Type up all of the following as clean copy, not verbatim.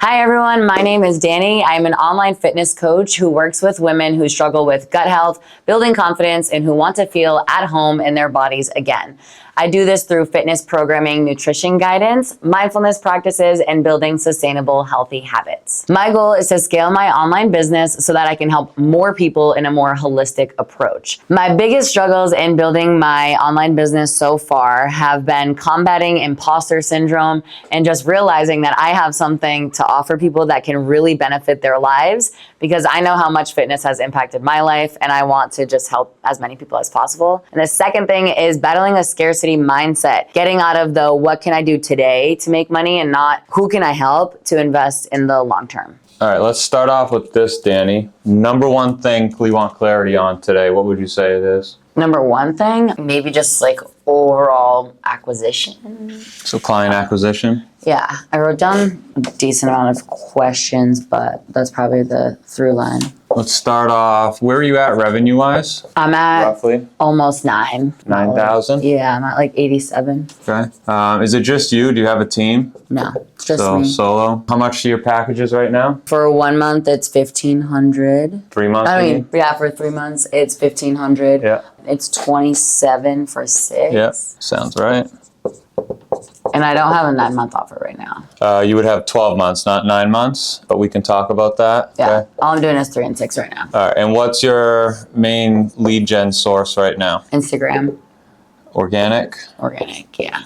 Hi everyone, my name is Danny. I'm an online fitness coach who works with women who struggle with gut health, building confidence, and who want to feel at home in their bodies again. I do this through fitness programming, nutrition guidance, mindfulness practices, and building sustainable, healthy habits. My goal is to scale my online business so that I can help more people in a more holistic approach. My biggest struggles in building my online business so far have been combating imposter syndrome and just realizing that I have something to offer people that can really benefit their lives, because I know how much fitness has impacted my life and I want to just help as many people as possible. And the second thing is battling a scarcity mindset, getting out of the what can I do today to make money and not who can I help to invest in the long term. All right, let's start off with this, Danny. Number one thing we want clarity on today, what would you say it is? Number one thing, maybe just like overall acquisition. So client acquisition? Yeah, I wrote down a decent amount of questions, but that's probably the through line. Let's start off, where are you at revenue-wise? I'm at roughly almost 9. 9,000? Yeah, I'm at like 87. Okay. Is it just you? Do you have a team? No, it's just So me. solo. How much are your packages right now? For 1 month, it's 1,500. 3 months? I maybe? mean, yeah, for 3 months, it's 1,500. Yeah. It's 27 for 6. Yeah, sounds right. And I don't have a 9-month offer right now. You would have 12 months, not 9 months, but we can talk about that. Yeah, Okay. all I'm doing is 3 and 6 right now. All right, and what's your main lead gen source right now? Instagram, Organic? organic, yeah.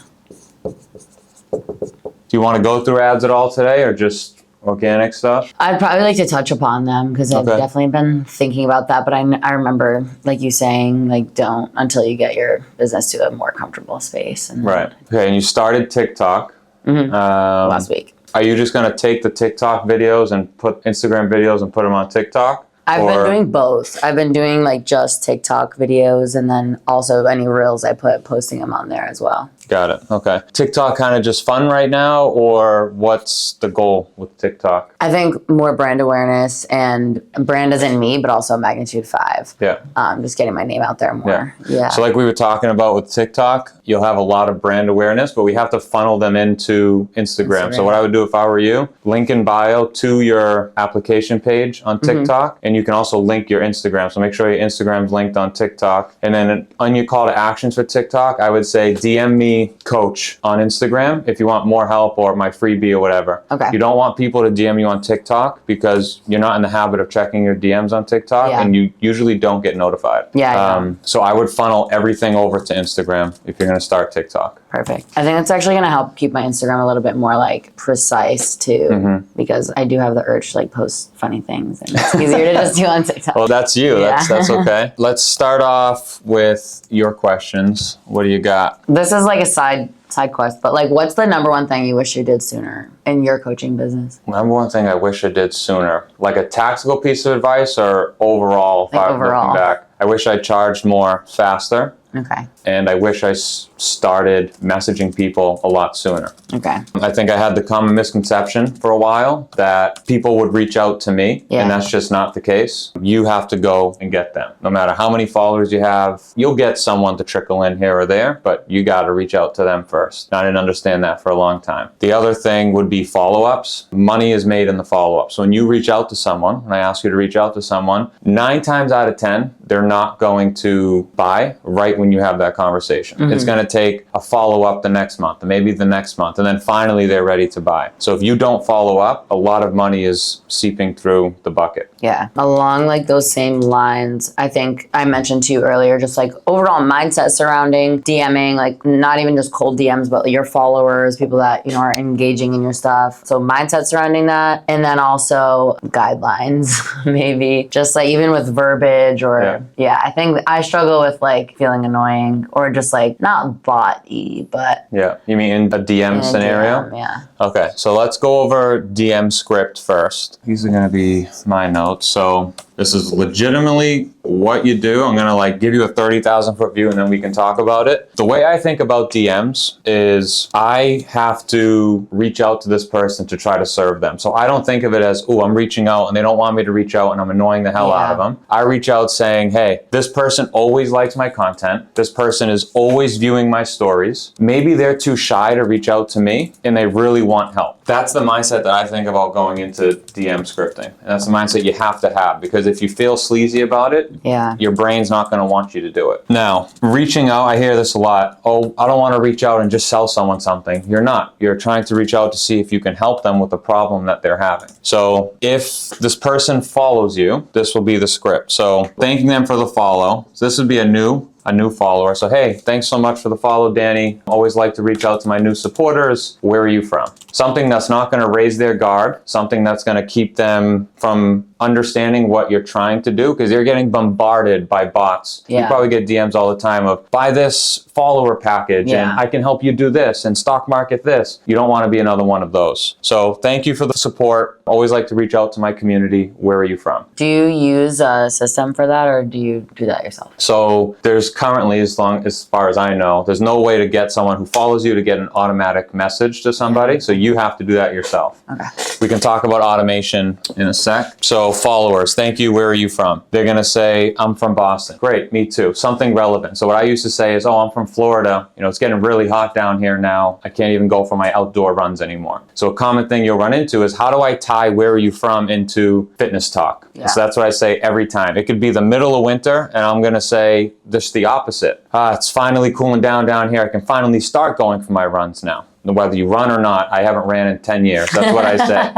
Do you want to go through ads at all today or just organic stuff? I'd probably like to touch upon them because I've Okay. definitely been thinking about that. But I remember, like you saying, like don't until you get your business to a more comfortable space. And Right. Okay, and you started TikTok. last week. Are you just going to take the TikTok videos and put Instagram videos and put them on TikTok? I've been doing both. I've been doing like just TikTok videos and then also any reels I put, posting them on there as well. Got it. Okay. TikTok kind of just fun right now, or what's the goal with TikTok? I think more brand awareness, and brand isn't me, but also magnitude 5. Yeah. Just getting my name out there more. Yeah. So like we were talking about with TikTok, you'll have a lot of brand awareness, but we have to funnel them into Instagram. So what I would do if I were you, link in bio to your application page on TikTok, and you can also link your Instagram. So make sure your Instagram's linked on TikTok. And then on your call to actions for TikTok, I would say DM me coach on Instagram if you want more help or my freebie or whatever. Okay. You don't want people to DM you on TikTok because you're not in the habit of checking your DMs on TikTok, and you usually don't get notified. Yeah. So I would funnel everything over to Instagram if you're going to start TikTok. Perfect. I think that's actually going to help keep my Instagram a little bit more like precise too, because I do have the urge to like post funny things, and it's easier to just do on TikTok. Well, that's you. Yeah. That's okay. Let's start off with your questions. What do you got? This is like a side quest, but like, what's the number one thing you wish you did sooner in your coaching business? Number one thing I wish I did sooner, like a tactical piece of advice or overall? Like overall. Looking back, I wish I charged more faster. Okay. And I wish I started messaging people a lot sooner. Okay. I think I had the common misconception for a while that people would reach out to me, and that's just not the case. You have to go and get them. No matter how many followers you have, you'll get someone to trickle in here or there, but you got to reach out to them first. I didn't understand that for a long time. The other thing would be follow-ups. Money is made in the follow-up. So when you reach out to someone, and I ask you to reach out to someone, 9 times out of 10, they're not going to buy right when you have that conversation. It's going to take a follow-up the next month, and maybe the next month, and then finally they're ready to buy. So if you don't follow up, a lot of money is seeping through the bucket. Yeah. Along like those same lines, I think I mentioned to you earlier, just like overall mindset surrounding DMing, like not even just cold DMs, but your followers, people that, you know, are engaging in your stuff. So mindset surrounding that. And then also guidelines, maybe just like even with verbiage or I think I struggle with like feeling annoying or just like not bot-y, but yeah. You mean in a DM scenario? DM, yeah. Okay, so let's go over DM script first. These are going to be my notes. So this is legitimately what you do. I'm gonna like give you a 30,000 foot view and then we can talk about it. The way I think about DMs is I have to reach out to this person to try to serve them. So I don't think of it as, oh, I'm reaching out and they don't want me to reach out and I'm annoying the hell out of them. I reach out saying, hey, this person always likes my content. This person is always viewing my stories. Maybe they're too shy to reach out to me and they really want help. That's the mindset that I think about going into DM scripting. And that's the mindset you have to have, because if you feel sleazy about it, your brain's not going to want you to do it. Now, reaching out, I hear this a lot. Oh, I don't want to reach out and just sell someone something. You're not. You're trying to reach out to see if you can help them with the problem that they're having. So if this person follows you, this will be the script. So thanking them for the follow. So this would be a new follower. So, hey, thanks so much for the follow, Danny. Always like to reach out to my new supporters. Where are you from? Something that's not going to raise their guard, something that's going to keep them from understanding what you're trying to do, because you're getting bombarded by bots. You probably get DMs all the time of, buy this follower package and I can help you do this and stock market this. You don't want to be another one of those. So thank you for the support. Always like to reach out to my community. Where are you from? Do you use a system for that, or do you do that yourself? So there's currently, as far as I know, there's no way to get someone who follows you to get an automatic message to somebody. So you have to do that yourself. Okay. We can talk about automation in a sec. So followers, thank you. Where are you from? They're going to say, I'm from Boston. Great. Me too. Something relevant. So what I used to say is, oh, I'm from Florida. You know, it's getting really hot down here now. I can't even go for my outdoor runs anymore. So a common thing you'll run into is, how do I tie where are you from into fitness talk? So that's what I say every time. It could be the middle of winter and I'm going to say just the opposite. It's finally cooling down here. I can finally start going for my runs now. Whether you run or not, I haven't ran in 10 years. That's what I say.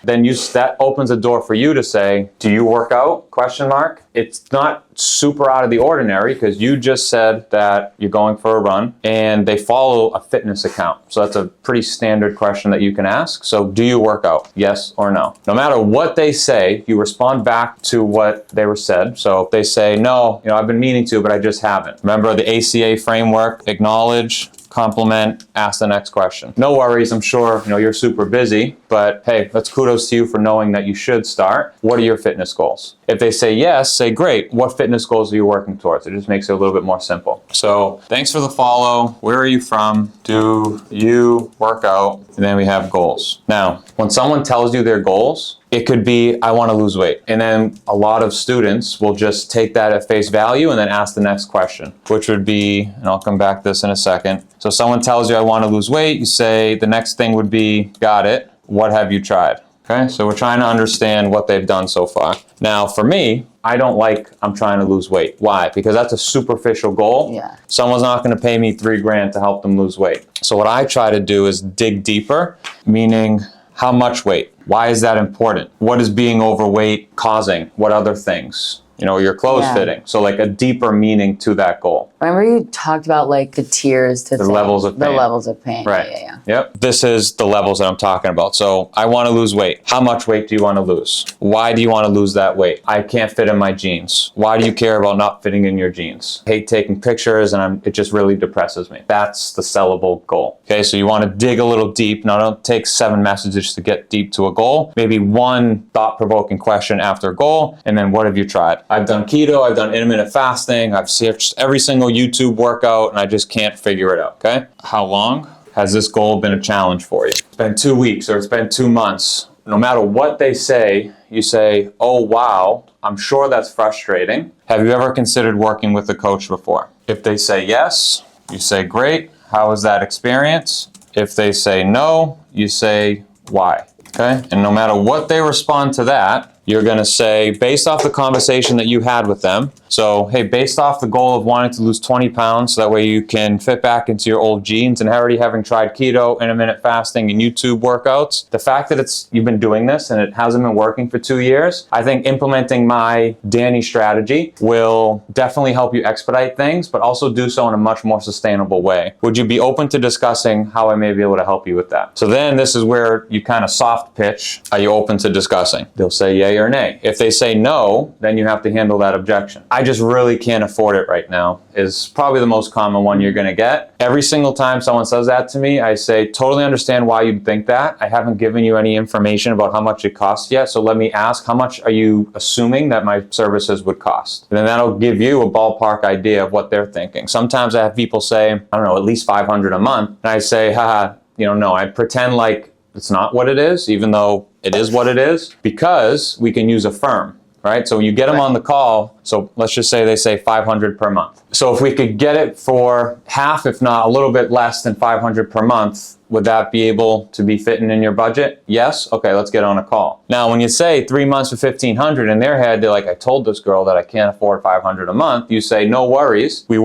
Then that opens a door for you to say, do you work out? Question mark. It's not super out of the ordinary, because you just said that you're going for a run and they follow a fitness account. So that's a pretty standard question that you can ask. So do you work out? Yes or no? No matter what they say, you respond back to what they were said. So if they say, no, you know, I've been meaning to, but I just haven't. Remember the ACA framework: acknowledge, compliment, ask the next question. No worries, I'm sure you're super busy, but hey, that's kudos to you for knowing that you should start. What are your fitness goals? If they say yes, say great. What fitness goals are you working towards? It just makes it a little bit more simple. So thanks for the follow. Where are you from? Do you work out? And then we have goals. Now, when someone tells you their goals, it could be, I want to lose weight. And then a lot of students will just take that at face value and then ask the next question, which would be, and I'll come back to this in a second. So someone tells you, I want to lose weight. You say, the next thing would be, got it. What have you tried? Okay, so we're trying to understand what they've done so far. Now, for me, I don't like, I'm trying to lose weight. Why? Because that's a superficial goal. Someone's not going to pay me $3,000 to help them lose weight. So what I try to do is dig deeper, meaning, how much weight? Why is that important? What is being overweight causing? What other things? Your clothes fitting. So like a deeper meaning to that goal. Remember you talked about like the tiers to the levels of pain. The levels of pain. Right. Yep. This is the levels that I'm talking about. So I want to lose weight. How much weight do you want to lose? Why do you want to lose that weight? I can't fit in my jeans. Why do you care about not fitting in your jeans? I hate taking pictures and it just really depresses me. That's the sellable goal. Okay, so you want to dig a little deep. Now don't take 7 messages to get deep to a goal. Maybe 1 thought-provoking question after a goal, and then what have you tried? I've done keto, I've done intermittent fasting, I've searched every single YouTube workout, and I just can't figure it out, okay? How long has this goal been a challenge for you? It's been 2 weeks or it's been 2 months. No matter what they say, you say, oh wow, I'm sure that's frustrating. Have you ever considered working with a coach before? If they say yes, you say great, how was that experience? If they say no, you say why, okay? And no matter what they respond to that, you're going to say, based off the conversation that you had with them, so, hey, based off the goal of wanting to lose 20 pounds, so that way you can fit back into your old jeans, and already having tried keto, intermittent fasting, and YouTube workouts, the fact that you've been doing this and it hasn't been working for 2 years, I think implementing my Danny strategy will definitely help you expedite things, but also do so in a much more sustainable way. Would you be open to discussing how I may be able to help you with that? So then this is where you kind of soft pitch, are you open to discussing? They'll say yay yay or nay. If they say no, then you have to handle that objection. I just really can't afford it right now is probably the most common one you're gonna get. Every single time someone says that to me, I say, totally understand why you'd think that. I haven't given you any information about how much it costs yet, so let me ask, how much are you assuming that my services would cost? And then that'll give you a ballpark idea of what they're thinking. Sometimes I have people say, I don't know, at least $500 a month. And I say, haha, no, I pretend like it's not what it is, even though it is what it is, because we can use Affirm, right? So when you get them on the call, so let's just say they say 500 per month. So if we could get it for half, if not a little bit less than 500 per month, would that be able to be fitting in your budget? Yes? Okay, let's get on a call. Now, when you say 3 months for 1,500, in their head, they're like, I told this girl that I can't afford 500 a month. You say, no worries. We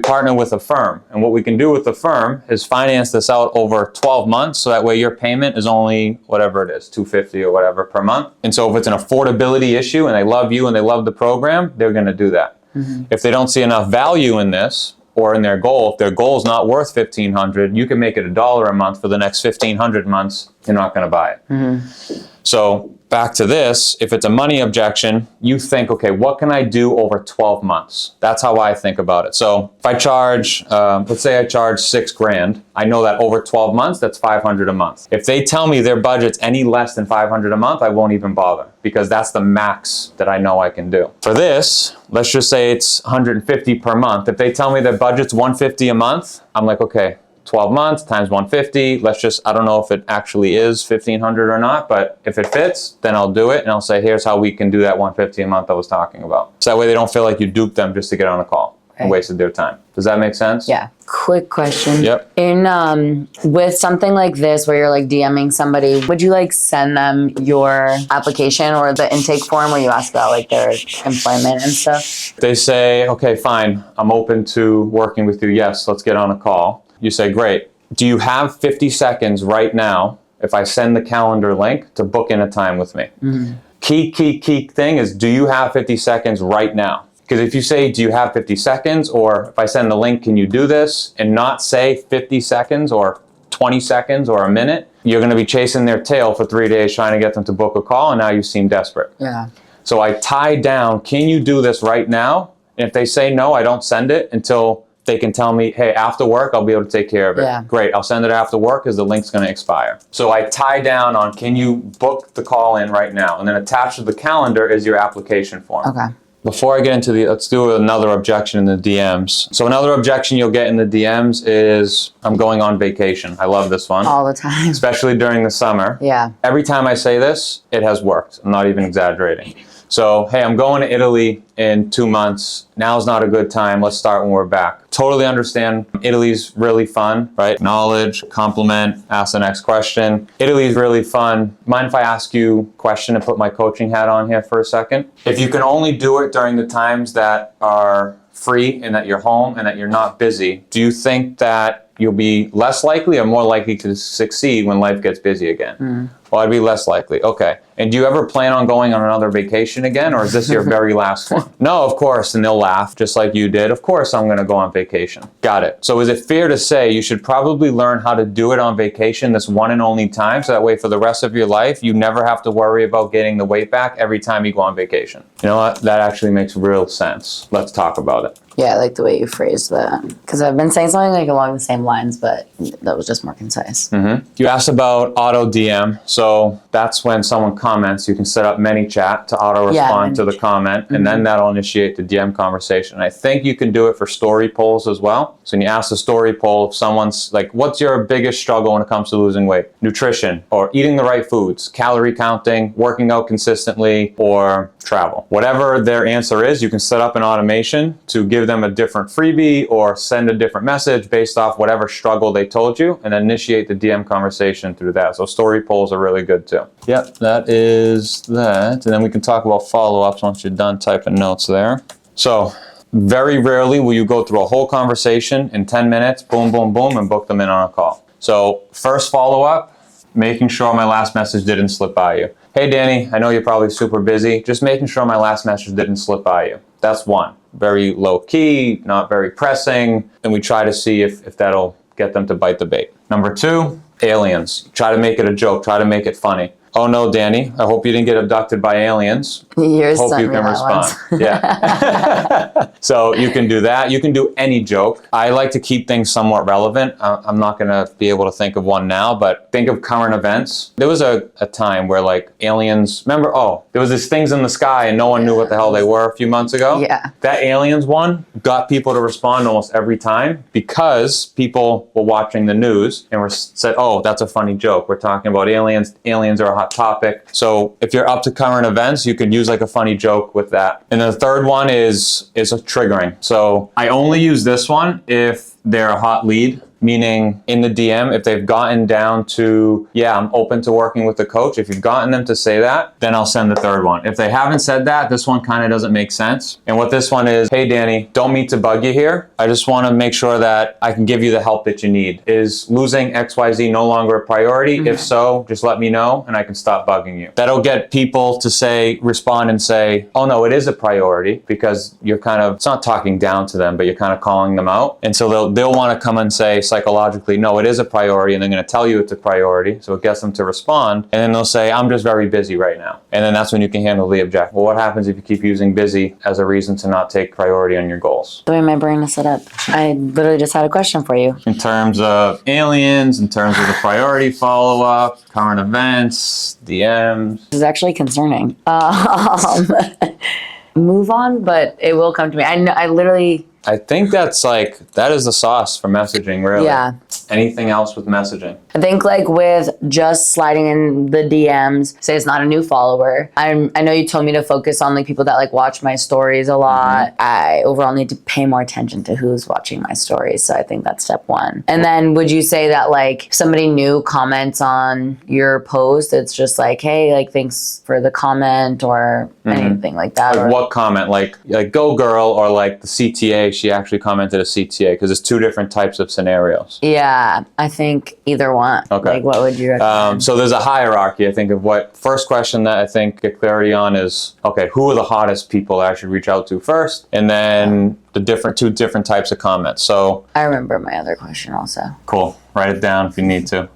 partner with Affirm. And what we can do with Affirm is finance this out over 12 months. So that way your payment is only whatever it is, $250 or whatever per month. And so if it's an affordability issue and they love you and they love the program, they're gonna do that. If they don't see enough value in this, or in their goal, if their goal is not worth $1,500, you can make it $1 a month for the next 1,500 months, you're not gonna buy it. So back to this, if it's a money objection, you think, okay, what can I do over 12 months? That's how I think about it. So if I charge, let's say I charge $6,000, I know that over 12 months, that's $500 a month. If they tell me their budget's any less than $500 a month, I won't even bother because that's the max that I know I can do. For this, let's just say it's $150 per month. If they tell me their budget's $150 a month, I'm like, okay, 12 months times 150, let's just, I don't know if it actually is 1,500 or not, but if it fits, then I'll do it and I'll say, here's how we can do that 150 a month I was talking about. So that way they don't feel like you duped them just to get on a call and wasted their time. Does that make sense? Yeah. Quick question. Yep. In with something like this where you're like DMing somebody, would you like send them your application or the intake form where you ask about like their employment and stuff? They say, okay, fine, I'm open to working with you. Yes, let's get on a call. You say, great. Do you have 50 seconds right now if I send the calendar link to book in a time with me? Key thing is, do you have 50 seconds right now? Because if you say, do you have 50 seconds? Or if I send the link, can you do this? And not say 50 seconds or 20 seconds or a minute, you're gonna be chasing their tail for 3 days trying to get them to book a call, and now you seem desperate. Yeah. So I tie down, can you do this right now? And if they say no, I don't send it until they can tell me, hey, after work, I'll be able to take care of it. Yeah. Great, I'll send it after work because the link's gonna expire. So I tie down on, can you book the call in right now? And then attached to the calendar is your application form. Okay. Before I get into let's do another objection in the DMs. So another objection you'll get in the DMs is, I'm going on vacation. I love this one. All the time. Especially during the summer. Yeah. Every time I say this, it has worked. I'm not even exaggerating. So, hey, I'm going to Italy in 2 months. Now's not a good time. Let's start when we're back. Totally understand. Italy's really fun, right? Acknowledge, compliment, ask the next question. Italy's really fun. Mind if I ask you a question and put my coaching hat on here for a second? If you can only do it during the times that are free and that you're home and that you're not busy, do you think that you'll be less likely or more likely to succeed when life gets busy again? Well, I'd be less likely. Okay. And do you ever plan on going on another vacation again, or is this your very last one? No, of course. And they'll laugh just like you did. Of course, I'm going to go on vacation. Got it. So is it fair to say you should probably learn how to do it on vacation this one and only time, so that way for the rest of your life, you never have to worry about getting the weight back every time you go on vacation? You know what? That actually makes real sense. Let's talk about it. Yeah, I like the way you phrased that. Because I've been saying something like along the same lines, but that was just more concise. You asked about auto DM. So that's when someone comments, you can set up ManyChat to auto respond to the comment, and then that'll initiate the DM conversation. And I think you can do it for story polls as well. So when you ask a story poll, if someone's like, what's your biggest struggle when it comes to losing weight? Nutrition, or eating the right foods, calorie counting, working out consistently, or travel. Whatever their answer is, you can set up an automation to give them a different freebie or send a different message based off whatever struggle they told you, and then initiate the DM conversation through that. So story polls are really good too. Yep, that is that. And then we can talk about follow-ups once you're done typing notes there. So very rarely will you go through a whole conversation in 10 minutes, boom, boom, boom, and book them in on a call. So first follow-up, making sure my last message didn't slip by you. Hey, Danny, I know you're probably super busy. Just making sure my last message didn't slip by you. That's one. Very low key, not very pressing, and we try to see if that'll get them to bite the bait. Number two, aliens. Try to make it a joke, try to make it funny. oh no, Danny, I hope you didn't get abducted by aliens. Hope you can respond. Yeah. So you can do that. You can do any joke. I like to keep things somewhat relevant. I'm not going to be able to think of one now, but think of current events. There was a time where like aliens, remember, there was these things in the sky and no one knew what the hell they were a few months ago. Yeah. That aliens one got people to respond almost every time because people were watching the news and said, oh, that's a funny joke. We're talking about aliens. Aliens are a hot topic. So if you're up to current events, you could use like a funny joke with that. And the third one is a triggering. So I only use this one if they're a hot lead, meaning in the DM, if they've gotten down to, yeah, I'm open to working with the coach. If you've gotten them to say that, then I'll send the third one. If they haven't said that, this one kind of doesn't make sense. And what this one is, hey, Danny, don't mean to bug you here. I just want to make sure that I can give you the help that you need. Is losing XYZ no longer a priority? If so, just let me know and I can stop bugging you. That'll get people to respond and say, oh no, it is a priority, because you're kind of, it's not talking down to them, but you're kind of calling them out. And so they'll want to come and say, psychologically, no, it is a priority, and they're going to tell you it's a priority, so it gets them to respond, and then they'll say, I'm just very busy right now. And then that's when you can handle the objection. Well, what happens if you keep using busy as a reason to not take priority on your goals? The way my brain is set up, I literally just had a question for you. In terms of aliens, in terms of the priority follow-up, current events, DMs. This is actually concerning. Move on, but it will come to me. I think that is the sauce for messaging, really. Yeah. Anything else with messaging? I think like with just sliding in the DMs, say it's not a new follower. I know you told me to focus on like people that like watch my stories a lot. I overall need to pay more attention to who's watching my stories. So I think that's step one. And then would you say that like somebody new comments on your post, it's just like, hey, like thanks for the comment or anything like that? Like what comment? Like go girl, or like the CTA, she actually commented a CTA, because it's two different types of scenarios. Yeah, I think either one. Okay. Like what would you recommend? So there's a hierarchy, I think, of what first question that I think get clarity on is, okay, who are the hottest people I should reach out to first? And then the two different types of comments. So I remember my other question also. Cool. Write it down if you need to.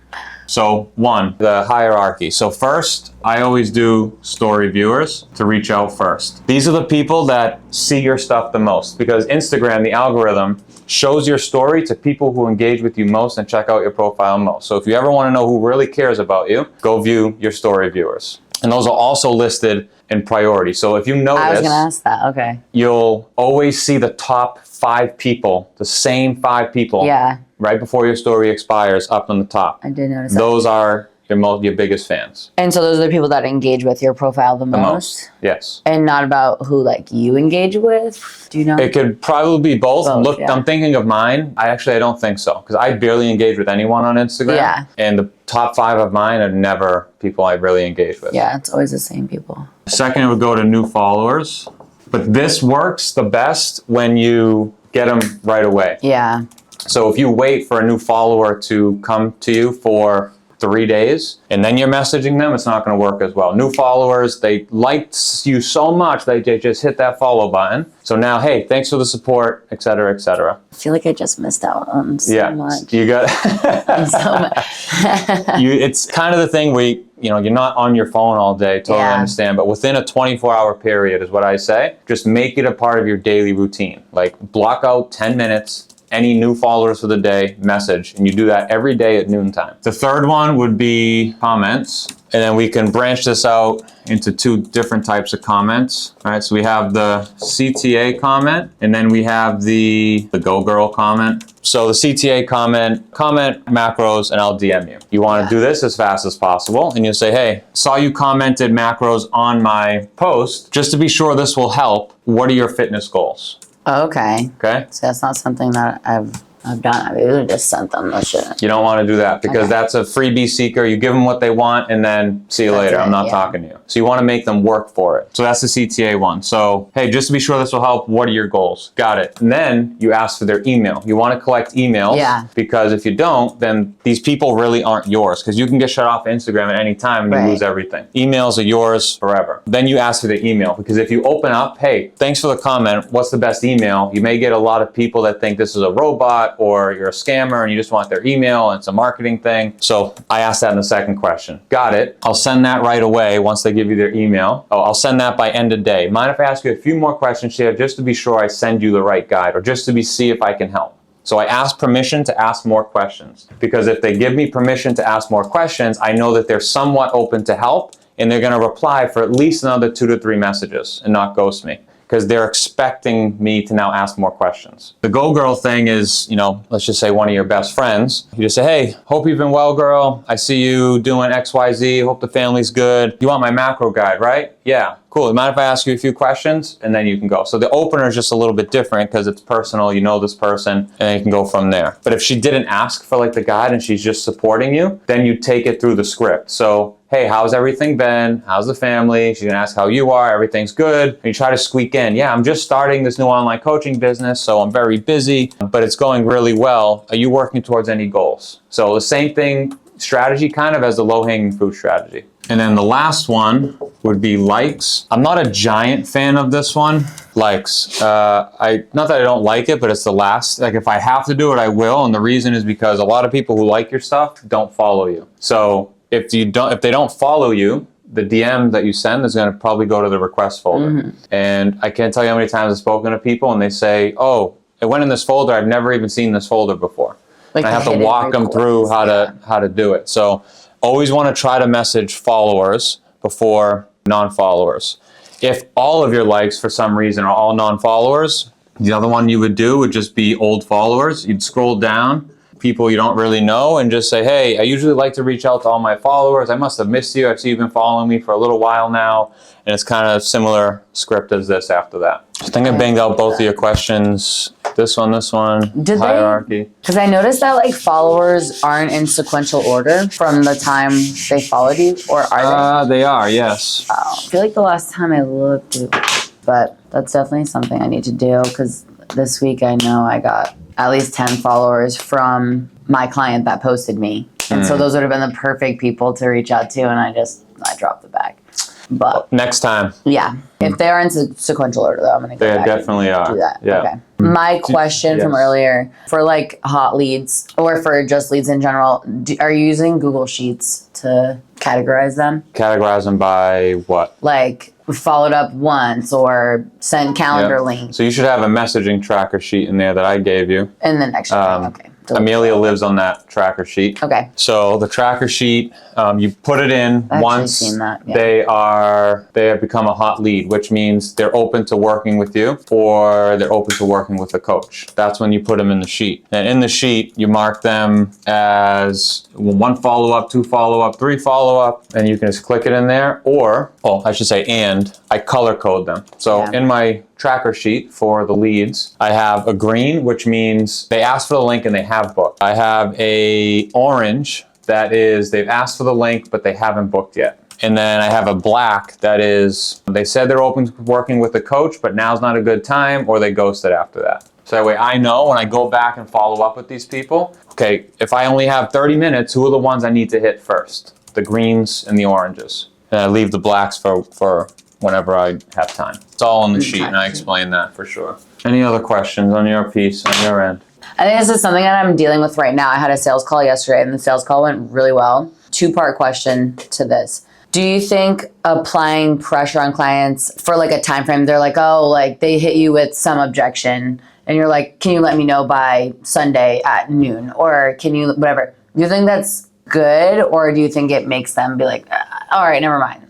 So one, the hierarchy. So first, I always do story viewers to reach out first. These are the people that see your stuff the most, because Instagram, the algorithm, shows your story to people who engage with you most and check out your profile most. So if you ever want to know who really cares about you, go view your story viewers. And those are also listed in priority. So if you notice, I was going to ask that. Okay. You'll always see the top 5 people, the same 5 people. Yeah. Right before your story expires, up on the top. I did notice that. Those are your biggest fans. And so those are the people that engage with your profile the most? Yes. And not about who like you engage with? Do you know? It could probably be both. Look, yeah. I'm thinking of mine. I don't think so, because I barely engage with anyone on Instagram. Yeah. And the top 5 of mine are never people I really engage with. Yeah, it's always the same people. Second, it would go to new followers. But this works the best when you get them right away. Yeah. So if you wait for a new follower to come to you for 3 days and then you're messaging them, it's not going to work as well. New followers, they liked you so much they just hit that follow button. So now, hey, thanks for the support, et cetera, et cetera. I feel like I just missed out on so much. You got so much. It's kind of the thing where you're not on your phone all day, totally understand, but within a 24-hour period is what I say. Just make it a part of your daily routine. Like block out 10 minutes, any new followers for the day, message, and you do that every day at noontime. The third one would be comments, and then we can branch this out into 2 different types of comments. All right, so we have the CTA comment, and then we have the Go Girl comment. So the CTA comment macros, and I'll DM you. You want to do this as fast as possible, and you'll say, hey, saw you commented macros on my post. Just to be sure this will help, what are your fitness goals? Okay. Okay. So that's not something that I've done. I really just sent them the shit. You don't want to do that, because that's a freebie seeker. You give them what they want and then see you later. I'm not talking to you. So you want to make them work for it. So that's the CTA one. So, hey, just to be sure this will help, what are your goals? Got it. And then you ask for their email. You want to collect emails, because if you don't, then these people really aren't yours, because you can get shut off Instagram at any time and you lose everything. Emails are yours forever. Then you ask for their email, because if you open up, hey, thanks for the comment, what's the best email? You may get a lot of people that think this is a robot, bot or you're a scammer and you just want their email and it's a marketing thing. So I asked that in the second question. Got it. I'll send that right away once they give you their email. Oh, I'll send that by end of day. Mind if I ask you a few more questions here just to be sure I send you the right guide or just to see if I can help? So I ask permission to ask more questions, because if they give me permission to ask more questions, I know that they're somewhat open to help and they're going to reply for at least another 2 to 3 messages and not ghost me, because they're expecting me to now ask more questions. The go girl thing is, let's just say one of your best friends. You just say, hey, hope you've been well, girl. I see you doing XYZ. Hope the family's good. You want my macro guide, right? Yeah, cool. Mind if I ask you a few questions? And then you can go. So the opener is just a little bit different because it's personal. You know this person, and then you can go from there. But if she didn't ask for the guide and she's just supporting you, then you take it through the script. So, hey, how's everything been? How's the family? She's gonna ask how you are. Everything's good. And you try to squeak in, yeah, I'm just starting this new online coaching business, so I'm very busy, but it's going really well. Are you working towards any goals? So the same thing, strategy kind of as the low-hanging fruit strategy. And then the last one would be likes. I'm not a giant fan of this one. Likes. Not that I don't like it, but it's the last. If I have to do it, I will. And the reason is because a lot of people who like your stuff don't follow you. So if they don't follow you, the DM that you send is going to probably go to the request folder. Mm-hmm. And I can't tell you how many times I've spoken to people and they say, oh, it went in this folder. I've never even seen this folder before. And I have to walk them through how to do it. So always want to try to message followers before non-followers. If all of your likes for some reason are all non-followers, the other one you would do would just be old followers. You'd scroll down, people you don't really know, and just say, hey, I usually like to reach out to all my followers. I must have missed you. I see you've been following me for a little while now. And it's kind of similar script as this after that. I think I banged out both of your questions. This one, Did hierarchy. Because I noticed that followers aren't in sequential order from the time they followed you, or are they? They are, yes. I feel like the last time I looked, but that's definitely something I need to do, because this week I know I got at least 10 followers from my client that posted me. And so those would have been the perfect people to reach out to, and I dropped the bag. But next time. Yeah. If they are in sequential order, though, I'm going to go back definitely and do that. Yeah. Okay. My question from earlier, for hot leads or for just leads in general, are you using Google Sheets to categorize them? Categorize them by what? Followed up once or sent calendar link. So you should have a messaging tracker sheet in there that I gave you. And then next okay. Amelia lives on that tracker sheet. Okay. So the tracker sheet, you put it in once they have become a hot lead, which means they're open to working with you or they're open to working with a coach. That's when you put them in the sheet. And in the sheet, you mark them as 1 follow-up, 2 follow-up, 3 follow-up, and you can just click it in there. Or, and I color code them. So in my tracker sheet for the leads, I have a green, which means they asked for the link and they have booked. I have a orange, that is they've asked for the link but they haven't booked yet. And then I have a black, that is they said they're open to working with a coach but now's not a good time, or they ghosted after that. So that way I know when I go back and follow up with these people, okay, if I only have 30 minutes, who are the ones I need to hit first? The greens and the oranges. And I leave the blacks for whenever I have time. It's all on the sheet, and I explain that for sure. Any other questions on your piece, on your end? I think this is something that I'm dealing with right now. I had a sales call yesterday, and the sales call went really well. 2-part question to this. Do you think applying pressure on clients for a time frame, they're they hit you with some objection, and you're like, can you let me know by Sunday at noon? Or can you, whatever. Do you think that's good, or do you think it makes them be like, all right, never mind?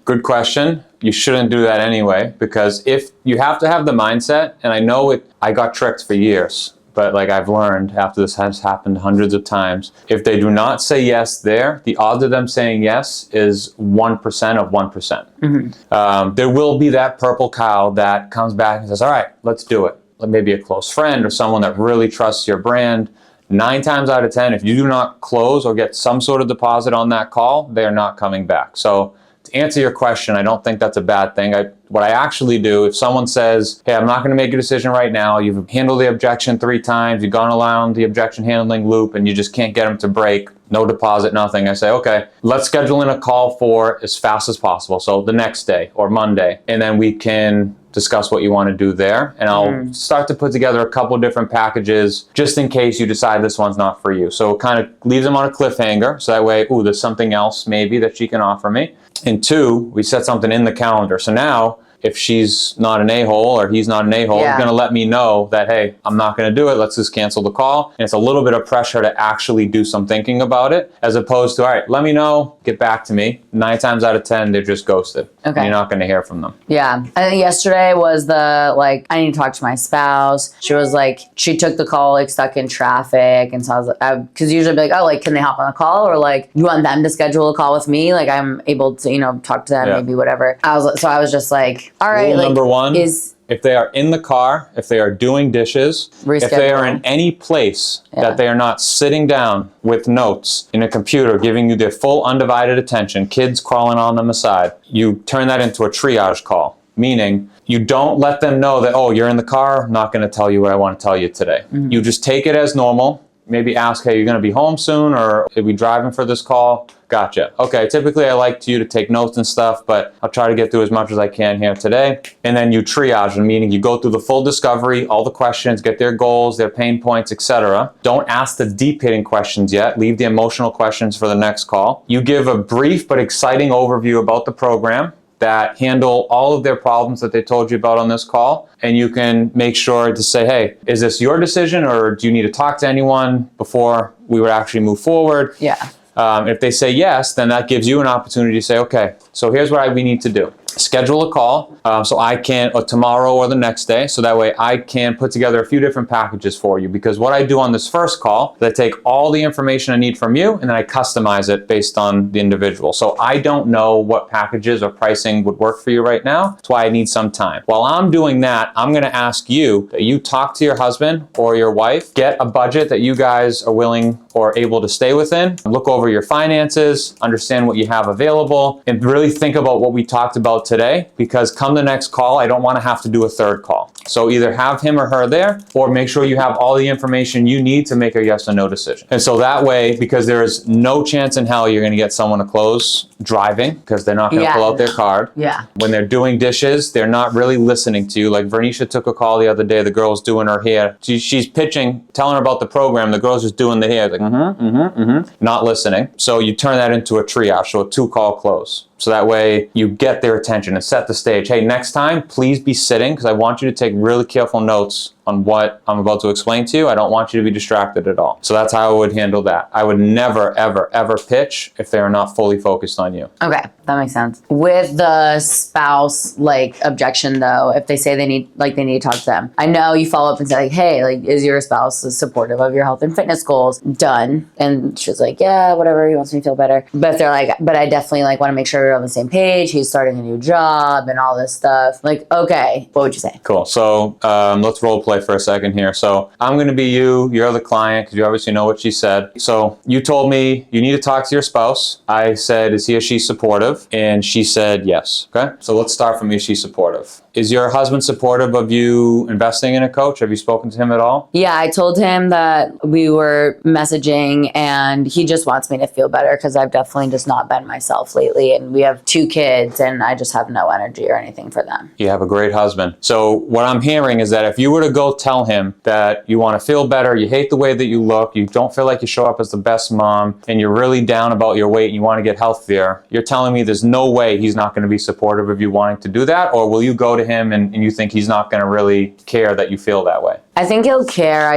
Good question. You shouldn't do that anyway, because if you have to have the mindset, and I know I got tricked for years, but I've learned after this has happened hundreds of times, if they do not say yes there, the odds of them saying yes is 1% of 1%. Mm-hmm. There will be that purple cow that comes back and says, all right, let's do it. Maybe a close friend or someone that really trusts your brand. 9 times out of 10, if you do not close or get some sort of deposit on that call, they're not coming back. So to answer your question, I don't think that's a bad thing. What I actually do, if someone says, hey, I'm not going to make a decision right now, you've handled the objection 3 times, you've gone around the objection handling loop, and you just can't get them to break, no deposit, nothing. I say, okay, let's schedule in a call for as fast as possible. So the next day or Monday, and then we can discuss what you want to do there. And I'll start to put together a couple different packages just in case you decide this one's not for you. So it kind of leaves them on a cliffhanger. So that way, ooh, there's something else maybe that she can offer me. And two, we set something in the calendar. So now if she's not an a-hole or he's not an a-hole, he's going to let me know that, hey, I'm not going to do it. Let's just cancel the call. And it's a little bit of pressure to actually do some thinking about it, as opposed to, all right, let me know, get back to me. 9 times out of 10, they're just ghosted. Okay. And you're not going to hear from them. Yeah. I think yesterday was the, like, I need to talk to my spouse. She was like, she took the call, like, stuck in traffic. And so I was like, because usually I'd be like, oh, like, can they hop on a call? Or like, you want them to schedule a call with me? Like, I'm able to, you know, talk to them, maybe whatever. I was just like, all right. Rule like, number one is if they are in the car, if they are doing dishes, if they are in any place that they are not sitting down with notes in a computer, giving you their full undivided attention, kids crawling on them aside, you turn that into a triage call, meaning you don't let them know that, oh, you're in the car, I'm not going to tell you what I want to tell you today. You just take it as normal. Maybe ask, hey, you're going to be home soon, or are we driving for this call? Gotcha. Okay, typically I like you to take notes and stuff, but I'll try to get through as much as I can here today. And then you triage, meaning you go through the full discovery, all the questions, get their goals, their pain points, etc. Don't ask the deep hitting questions yet. Leave the emotional questions for the next call. You give a brief but exciting overview about the program that handle all of their problems that they told you about on this call. And you can make sure to say, hey, is this your decision, or do you need to talk to anyone before we would actually move forward? Yeah. If they say yes, then that gives you an opportunity to say, okay, so here's what we need to do. Schedule a call so I can, or tomorrow or the next day, so that way I can put together a few different packages for you. Because what I do on this first call, I take all the information I need from you and then I customize it based on the individual. So I don't know what packages or pricing would work for you right now. That's why I need some time. While I'm doing that, I'm going to ask you that you talk to your husband or your wife, get a budget that you guys are willing or able to stay within, look over your finances, understand what you have available, and really think about what we talked about today, because come the next call, I don't want to have to do a third call. So either have him or her there, or make sure you have all the information you need to make a yes or no decision. And so that way, because there is no chance in hell you're going to get someone to close driving, because they're not going to pull out their card. Yeah. When they're doing dishes, they're not really listening to you. Like Vernisha took a call the other day, the girl's doing her hair. She's pitching, telling her about the program, the girl's just doing the hair, like, not listening. So you turn that into a triage, so a 2-call close. So that way you get their attention and set the stage. Hey, next time, please be sitting, because I want you to take really careful notes on what I'm about to explain to you. I don't want you to be distracted at all. So that's how I would handle that. I would never, ever, ever pitch if they are not fully focused on you. Okay, that makes sense. With the spouse objection though, if they say they need to talk to them, I know you follow up and say like, hey, like, is your spouse supportive of your health and fitness goals? Done. And she's like, yeah, whatever, he wants me to feel better. But if they're like, but I definitely want to make sure we're on the same page. He's starting a new job and all this stuff. Like, okay, what would you say? Cool. So let's role play for a second here. So I'm going to be you're the client, because you obviously know what she said. So you told me you need to talk to your spouse. I said, is he or she supportive? And she said yes. Okay. So let's start from, is she supportive? Is your husband supportive of you investing in a coach? Have you spoken to him at all? Yeah, I told him that we were messaging and he just wants me to feel better, because I've definitely just not been myself lately. And we have 2 kids and I just have no energy or anything for them. You have a great husband. So what I'm hearing is that if you were to go tell him that you want to feel better, you hate the way that you look, you don't feel like you show up as the best mom, and you're really down about your weight and you want to get healthier, you're telling me there's no way he's not going to be supportive of you wanting to do that? Or will you go to him and you think he's not going to really care that you feel that way? I think he'll care.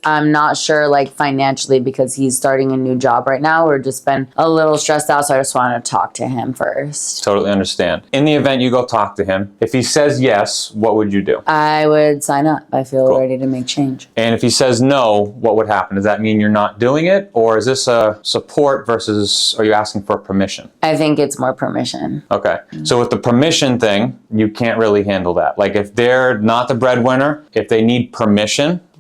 I'm not sure financially, because he's starting a new job right now. We're just been a little stressed out, so I just wanted to talk to him first. Totally understand. In the event you go talk to him, if he says yes, what would you do? I would sign up. I feel ready to make change. And if he says no, what would happen? Does that mean you're not doing it? Or is this a support versus, are you asking for permission? I think it's more permission. Okay. So with the permission thing, you can't really handle that. Like if they're not the breadwinner, if they need permission,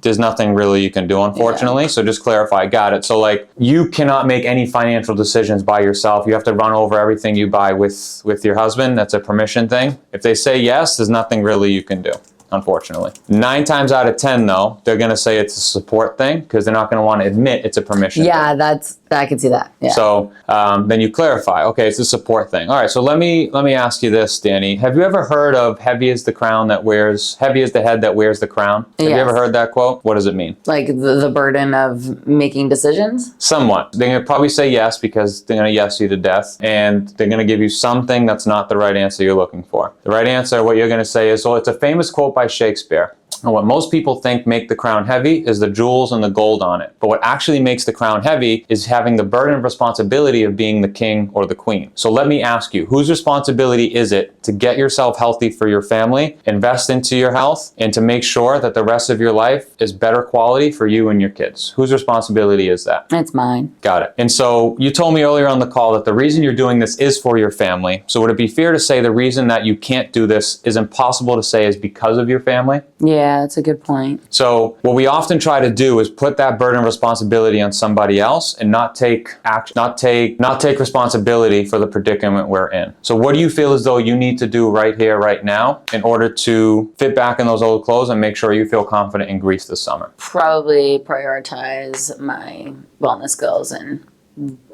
there's nothing really you can do, unfortunately. Yeah. So just clarify, got it. So you cannot make any financial decisions by yourself. You have to run over everything you buy with your husband. That's a permission thing. If they say yes, there's nothing really you can do. unfortunately. 9 times out of 10 though, they're gonna say it's a support thing because they're not gonna want to admit it's a permission Yeah, thing. I can see that. Yeah. So then you clarify, okay, it's a support thing. All right, so let me ask you this, Danny. Have you ever heard of heavy is the head that wears the crown? Have you ever heard that quote? What does it mean? Like the burden of making decisions? Somewhat. They're going to probably say yes because they're going to yes you to death, and they're going to give you something that's not the right answer you're looking for. The right answer, what you're going to say is, well, it's a famous quote by Shakespeare. And what most people think make the crown heavy is the jewels and the gold on it. But what actually makes the crown heavy is having the burden of responsibility of being the king or the queen. So let me ask you, whose responsibility is it to get yourself healthy for your family, invest into your health, and to make sure that the rest of your life is better quality for you and your kids? Whose responsibility is that? It's mine. Got it. And so you told me earlier on the call that the reason you're doing this is for your family. So would it be fair to say the reason that you can't do this is impossible to say is because of your family? Yeah, that's a good point. So what we often try to do is put that burden of responsibility on somebody else and not take responsibility for the predicament we're in. So what do you feel as though you need to do right here, right now, in order to fit back in those old clothes and make sure you feel confident in Greece this summer? Probably prioritize my wellness goals and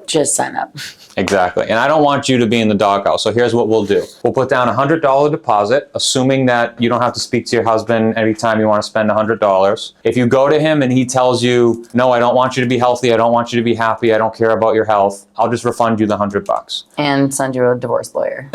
just sign up. Exactly. And I don't want you to be in the doghouse. So here's what we'll do. We'll put down a $100 deposit, assuming that you don't have to speak to your husband every time you want to spend $100. If you go to him and he tells you, no, I don't want you to be healthy, I don't want you to be happy, I don't care about your health, I'll just refund you the $100. And send you a divorce lawyer.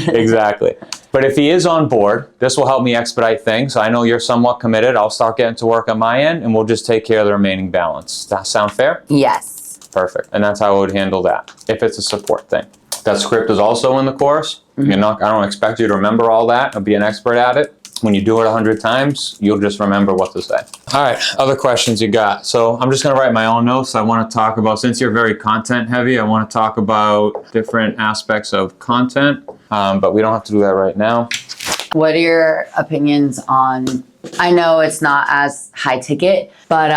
Exactly. But if he is on board, this will help me expedite things. I know you're somewhat committed. I'll start getting to work on my end and we'll just take care of the remaining balance. Does that sound fair? Yes. Perfect. And that's how I would handle that if it's a support thing. That script is also in the course. I don't expect you to remember all that or be an expert at it. When you do it 100 times, you'll just remember what to say. All right, other questions you got. So I'm just gonna write my own notes. I wanna talk about, since you're very content heavy, I wanna talk about different aspects of content, but we don't have to do that right now. What are your opinions on, I know it's not as high ticket, but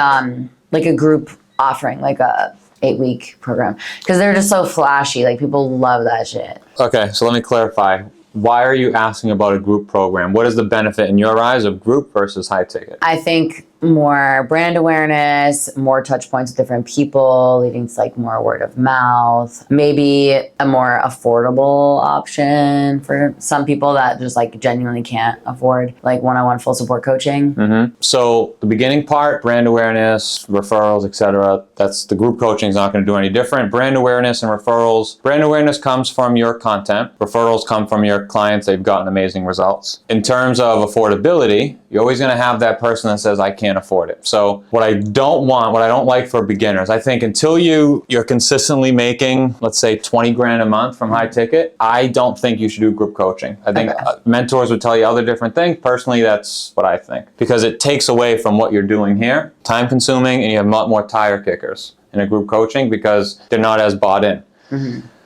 like a group offering, like a 8-week program, because they're just so flashy. Like people love that shit. Okay, so let me clarify. Why are you asking about a group program? What is the benefit in your eyes of group versus high ticket? I think more brand awareness, more touch points with different people, leading to like more word of mouth, maybe a more affordable option for some people that just like genuinely can't afford like one-on-one full support coaching. So the beginning part, brand awareness, referrals, etc. That's the group coaching is not going to do any different. Brand awareness and referrals. Brand awareness comes from your content. Referrals come from your clients. They've gotten amazing results. In terms of affordability, you're always going to have that person that says, I can't afford it. So what I don't like for beginners, I think until you're consistently making, let's say 20 grand a month from high ticket, I don't think you should do group coaching. I think mentors would tell you other different things. Personally, that's what I think, because it takes away from what you're doing here, time consuming, and you have a lot more tire kickers in a group coaching because they're not as bought in.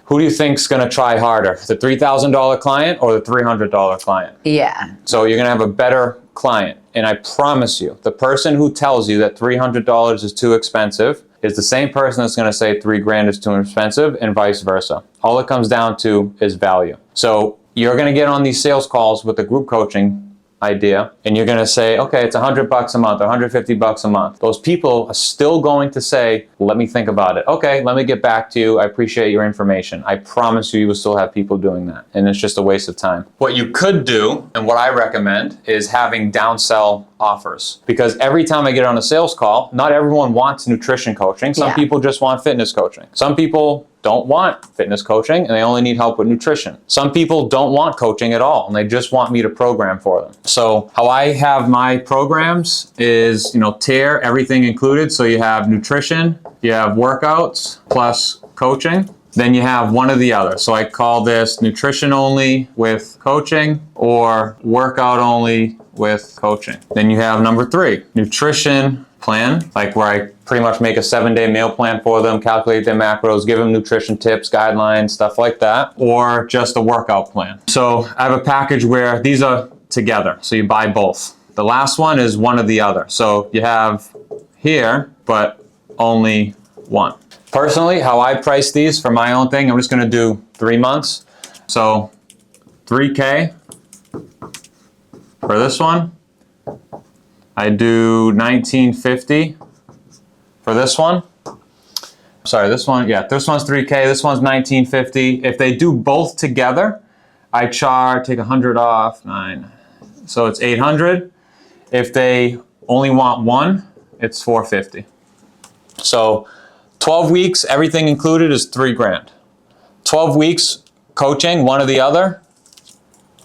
Who do you think's going to try harder, the $3,000 client or the $300 client? Yeah. So you're going to have a better client. And I promise you, the person who tells you that $300 is too expensive is the same person that's going to say 3 grand is too expensive, and vice versa. All it comes down to is value. So you're going to get on these sales calls with the group coaching idea, and you're going to say, okay, it's $100 a month, $150 a month. Those people are still going to say, let me think about it. Okay, let me get back to you. I appreciate your information. I promise you, you will still have people doing that. And it's just a waste of time. What you could do, and what I recommend, is having downsell offers. Because every time I get on a sales call, not everyone wants nutrition coaching. Some people just want fitness coaching. Some people don't want fitness coaching and they only need help with nutrition. Some people don't want coaching at all and they just want me to program for them. So how I have my programs is, tier, everything included. So you have nutrition, you have workouts plus coaching. Then you have one or the other. So I call this nutrition only with coaching or workout only with coaching. Then you have number 3, nutrition plan, like where I pretty much make a 7-day meal plan for them, calculate their macros, give them nutrition tips, guidelines, stuff like that, or just a workout plan. So I have a package where these are together. So you buy both. The last one is one or the other. So you have here, but only one. Personally, how I price these for my own thing, I'm just gonna do 3 months. So $3K For this one, I do $19.50 for this one. Sorry, this one, yeah, this one's $3K, this one's $19.50. If they do both together, I charge, take 100 off, 9. So it's $800. If they only want one, it's $450. So 12 weeks, everything included is $3,000. 12 weeks coaching, one or the other,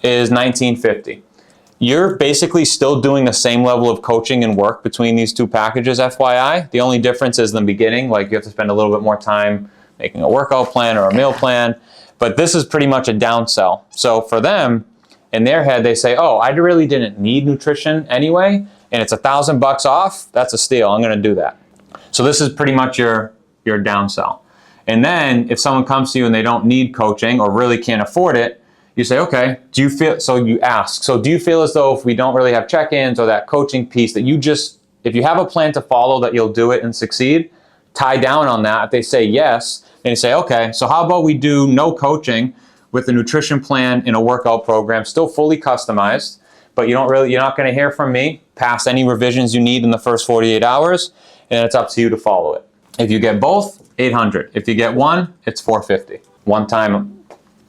is $19.50. You're basically still doing the same level of coaching and work between these two packages, FYI. The only difference is in the beginning, like you have to spend a little bit more time making a workout plan or a meal plan. But this is pretty much a downsell. So for them, in their head, they say, oh, I really didn't need nutrition anyway, and it's $1,000 off. That's a steal. I'm going to do that. So this is pretty much your downsell. And then if someone comes to you and they don't need coaching or really can't afford it, you say, okay, do you feel, so you ask, so do you feel as though if we don't really have check-ins or that coaching piece that you just, if you have a plan to follow that you'll do it and succeed, tie down on that. If they say yes, then you say, okay, so how about we do no coaching with a nutrition plan in a workout program, still fully customized, but you're not going to hear from me past any revisions you need in the first 48 hours, and it's up to you to follow it. If you get both, $800. If you get one, it's $450. One time,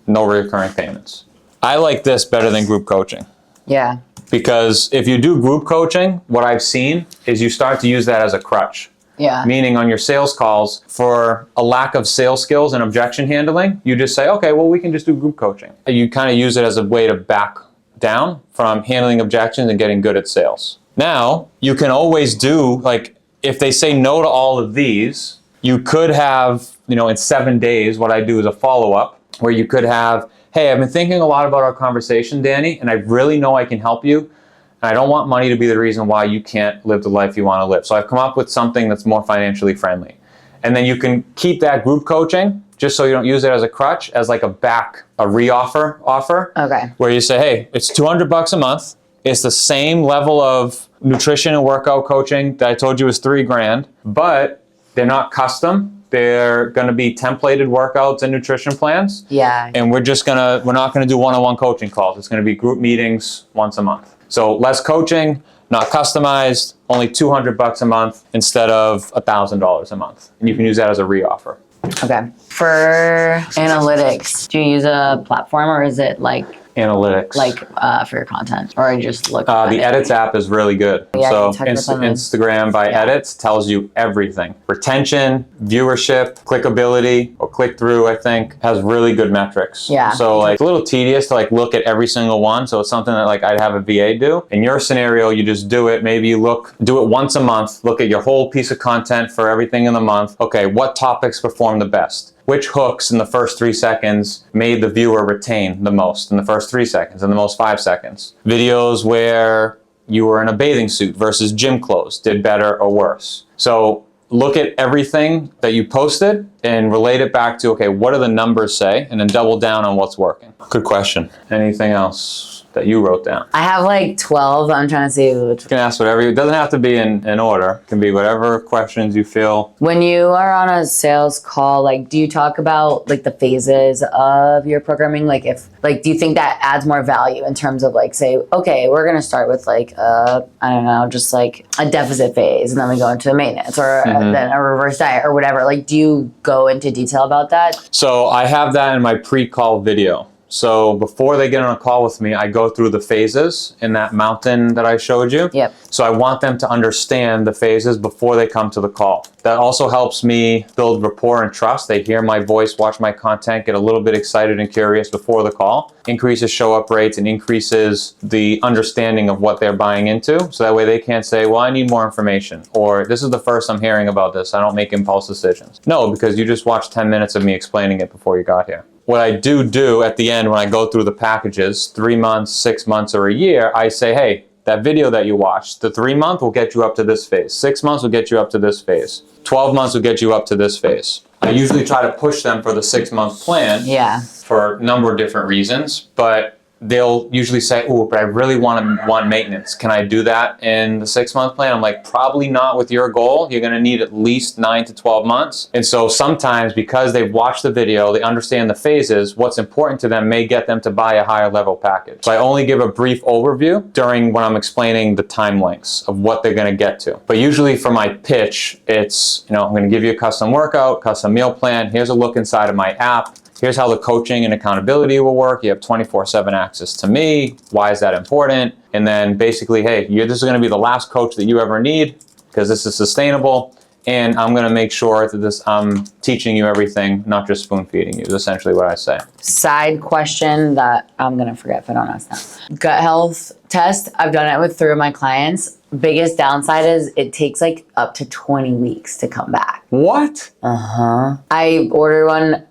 no recurring payments. I like this better than group coaching. Yeah. Because if you do group coaching, what I've seen is you start to use that as a crutch. Yeah. Meaning on your sales calls, for a lack of sales skills and objection handling, you just say, okay, well, we can just do group coaching. You kind of use it as a way to back down from handling objections and getting good at sales. Now, you can always do, like, if they say no to all of these, you could have, in 7 days, what I do is a follow-up where you could have, hey, I've been thinking a lot about our conversation, Danny, and I really know I can help you. And I don't want money to be the reason why you can't live the life you want to live. So I've come up with something that's more financially friendly. And then you can keep that group coaching just so you don't use it as a crutch, as like a re-offer offer. Okay. Where you say, hey, it's $200 a month. It's the same level of nutrition and workout coaching that I told you was $3,000, but they're not custom. They're going to be templated workouts and nutrition plans. Yeah. And we're not going to do one-on-one coaching calls. It's going to be group meetings once a month. So less coaching, not customized, only $200 a month instead of $1,000 a month. And you can use that as a re-offer. Okay. For analytics, do you use a platform or is it like Analytics. For your content, or you just look the Edits app is really good. Yeah, so Instagram by Edits tells you everything. Retention, viewership, clickability, or click-through, I think, has really good metrics. Yeah. So it's a little tedious to look at every single one. So it's something that I'd have a VA do. In your scenario, you just do it. Maybe you do it once a month, look at your whole piece of content for everything in the month. Okay, what topics perform the best? Which hooks in the first 3 seconds made the viewer retain the most in the first 3 seconds and the most 5 seconds? Videos where you were in a bathing suit versus gym clothes did better or worse. So look at everything that you posted and relate it back to, okay, what do the numbers say? And then double down on what's working. Good question. Anything else that you wrote down? I have 12. I'm trying to see which. You can ask whatever. It doesn't have to be in order. It can be whatever questions you feel. When you are on a sales call, do you talk about the phases of your programming? Do you think that adds more value in terms of say, okay, we're going to start with I don't know, just a deficit phase, and then we go into a maintenance or then a reverse diet or whatever. Do you go into detail about that? So I have that in my pre-call video. So before they get on a call with me, I go through the phases in that mountain that I showed you. Yep. So I want them to understand the phases before they come to the call. That also helps me build rapport and trust. They hear my voice, watch my content, get a little bit excited and curious before the call. Increases show-up rates and increases the understanding of what they're buying into. So that way they can't say, well, I need more information. Or this is the first I'm hearing about this. I don't make impulse decisions. No, because you just watched 10 minutes of me explaining it before you got here. What I do at the end when I go through the packages, 3 months, 6 months, or a year, I say, hey, that video that you watched, the 3 month will get you up to this phase. 6 months will get you up to this phase. 12 months will get you up to this phase. I usually try to push them for the 6 month plan. Yeah. For a number of different reasons, but they'll usually say, oh, but I really want maintenance. Can I do that in the 6-month plan? I'm like, probably not with your goal. You're going to need at least 9 to 12 months. And so sometimes because they've watched the video, they understand the phases, what's important to them may get them to buy a higher level package. So I only give a brief overview during when I'm explaining the time lengths of what they're going to get to. But usually for my pitch, it's, I'm going to give you a custom workout, custom meal plan. Here's a look inside of my app. Here's how the coaching and accountability will work. You have 24/7 access to me. Why is that important? And then basically, hey, this is going to be the last coach that you ever need because this is sustainable. And I'm going to make sure that I'm teaching you everything, not just spoon feeding you, is essentially what I say. Side question that I'm going to forget if I don't ask now. Gut health test. I've done it with 3 of my clients. Biggest downside is it takes like up to 20 weeks to come back. What? I ordered one,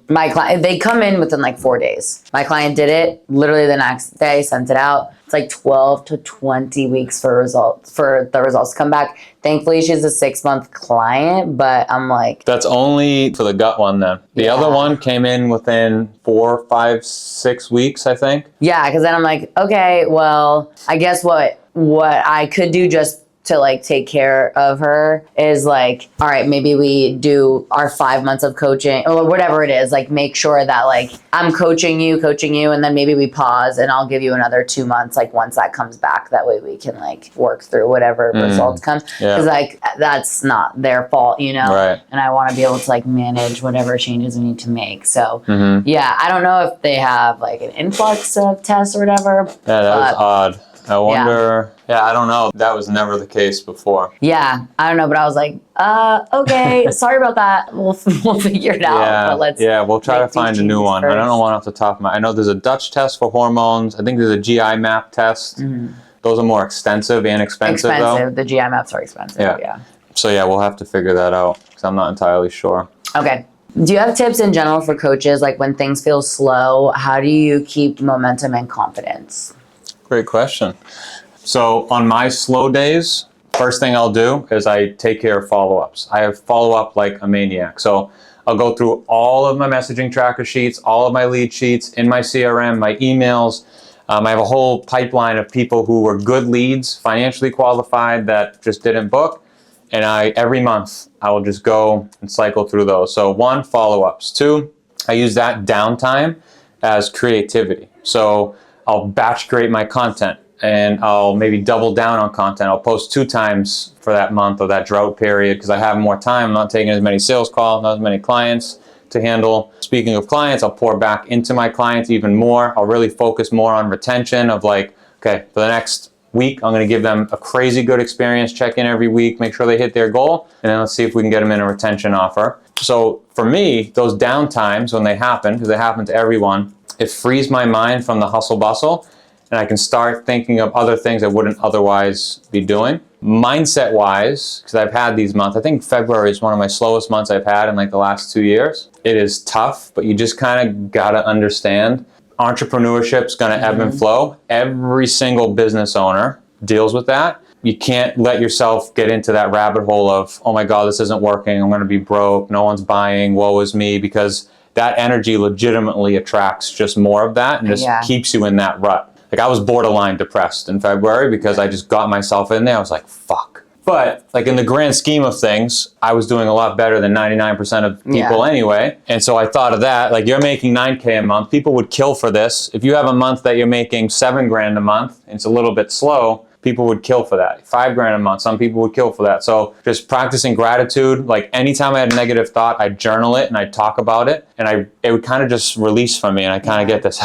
my client, they come in within like 4 days. My client did it literally the next day, sent it out. It's like 12 to 20 weeks for the results to come back. Thankfully, she's a 6-month client, but I'm like... That's only for the gut one then. The other one came in within 4, 5, 6 weeks, I think. Yeah, because then I'm like, okay, well, I guess what I could do just to like take care of her is like, all right, maybe we do our 5 months of coaching or whatever it is, like make sure that like I'm coaching you, and then maybe we pause and I'll give you another 2 months, like once that comes back, that way we can like work through whatever results come. Because like that's not their fault, Right. And I want to be able to like manage whatever changes we need to make. So yeah, I don't know if they have like an influx of tests or whatever. Yeah, that was odd. I wonder, I don't know. That was never the case before. Yeah, I don't know, but I was like, okay, sorry about that. We'll figure it out. But we'll try to find a new one. First. I don't know one off the top of my. I know there's a Dutch test for hormones. I think there's a GI map test. Those are more extensive and expensive though. The GI maps are expensive. Yeah. So we'll have to figure that out because I'm not entirely sure. Okay. Do you have tips in general for coaches, like when things feel slow? How do you keep momentum and confidence? Great question. So on my slow days, first thing I'll do is I take care of follow-ups. I have follow-up like a maniac. So I'll go through all of my messaging tracker sheets, all of my lead sheets in my CRM, my emails. I have a whole pipeline of people who were good leads, financially qualified that just didn't book. And every month I will just go and cycle through those. So 1, follow-ups. 2, I use that downtime as creativity. So I'll batch create my content and I'll maybe double down on content. I'll post 2 times for that month or that drought period because I have more time. I'm not taking as many sales calls, not as many clients to handle. Speaking of clients, I'll pour back into my clients even more. I'll really focus more on retention of like, okay, for the next week, I'm going to give them a crazy good experience, check in every week, make sure they hit their goal, and then let's see if we can get them in a retention offer. So for me, those down times when they happen, because they happen to everyone, it frees my mind from the hustle bustle and I can start thinking of other things I wouldn't otherwise be doing. Mindset wise, because I've had these months, I think February is one of my slowest months I've had in like the last 2 years. It is tough, but you just kind of got to understand entrepreneurship's going to ebb and flow. Every single business owner deals with that. You can't let yourself get into that rabbit hole of, oh my God, this isn't working. I'm going to be broke. No one's buying. Woe is me, because that energy legitimately attracts just more of that and just keeps you in that rut. Like I was borderline depressed in February because I just got myself in there. I was like, fuck. But like in the grand scheme of things, I was doing a lot better than 99% of people anyway. And so I thought of that, like you're making $9K a month. People would kill for this. If you have a month that you're making $7,000 a month, it's a little bit slow, people would kill for that. $5,000 a month, some people would kill for that. So just practicing gratitude, like anytime I had a negative thought, I'd journal it and I'd talk about it. And it would kind of just release from me. And I kind of get this,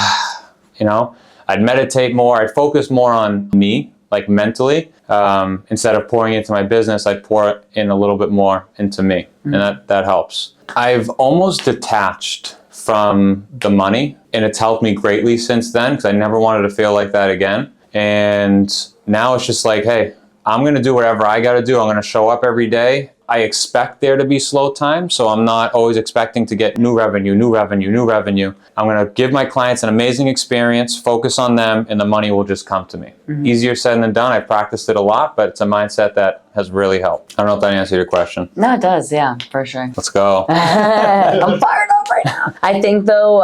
I'd meditate more. I'd focus more on me, like mentally. Instead of pouring into my business, I'd pour in a little bit more into me. And that helps. I've almost detached from the money, and it's helped me greatly since then because I never wanted to feel like that again. And now it's just like, hey, I'm going to do whatever I got to do. I'm going to show up every day. I expect there to be slow times, so I'm not always expecting to get new revenue. I'm going to give my clients an amazing experience, focus on them, and the money will just come to me. Easier said than done. I practiced it a lot, but it's a mindset that has really helped. I don't know if that answered your question. No, it does. Yeah, for sure. Let's go. I'm fired up. up right now. I think though,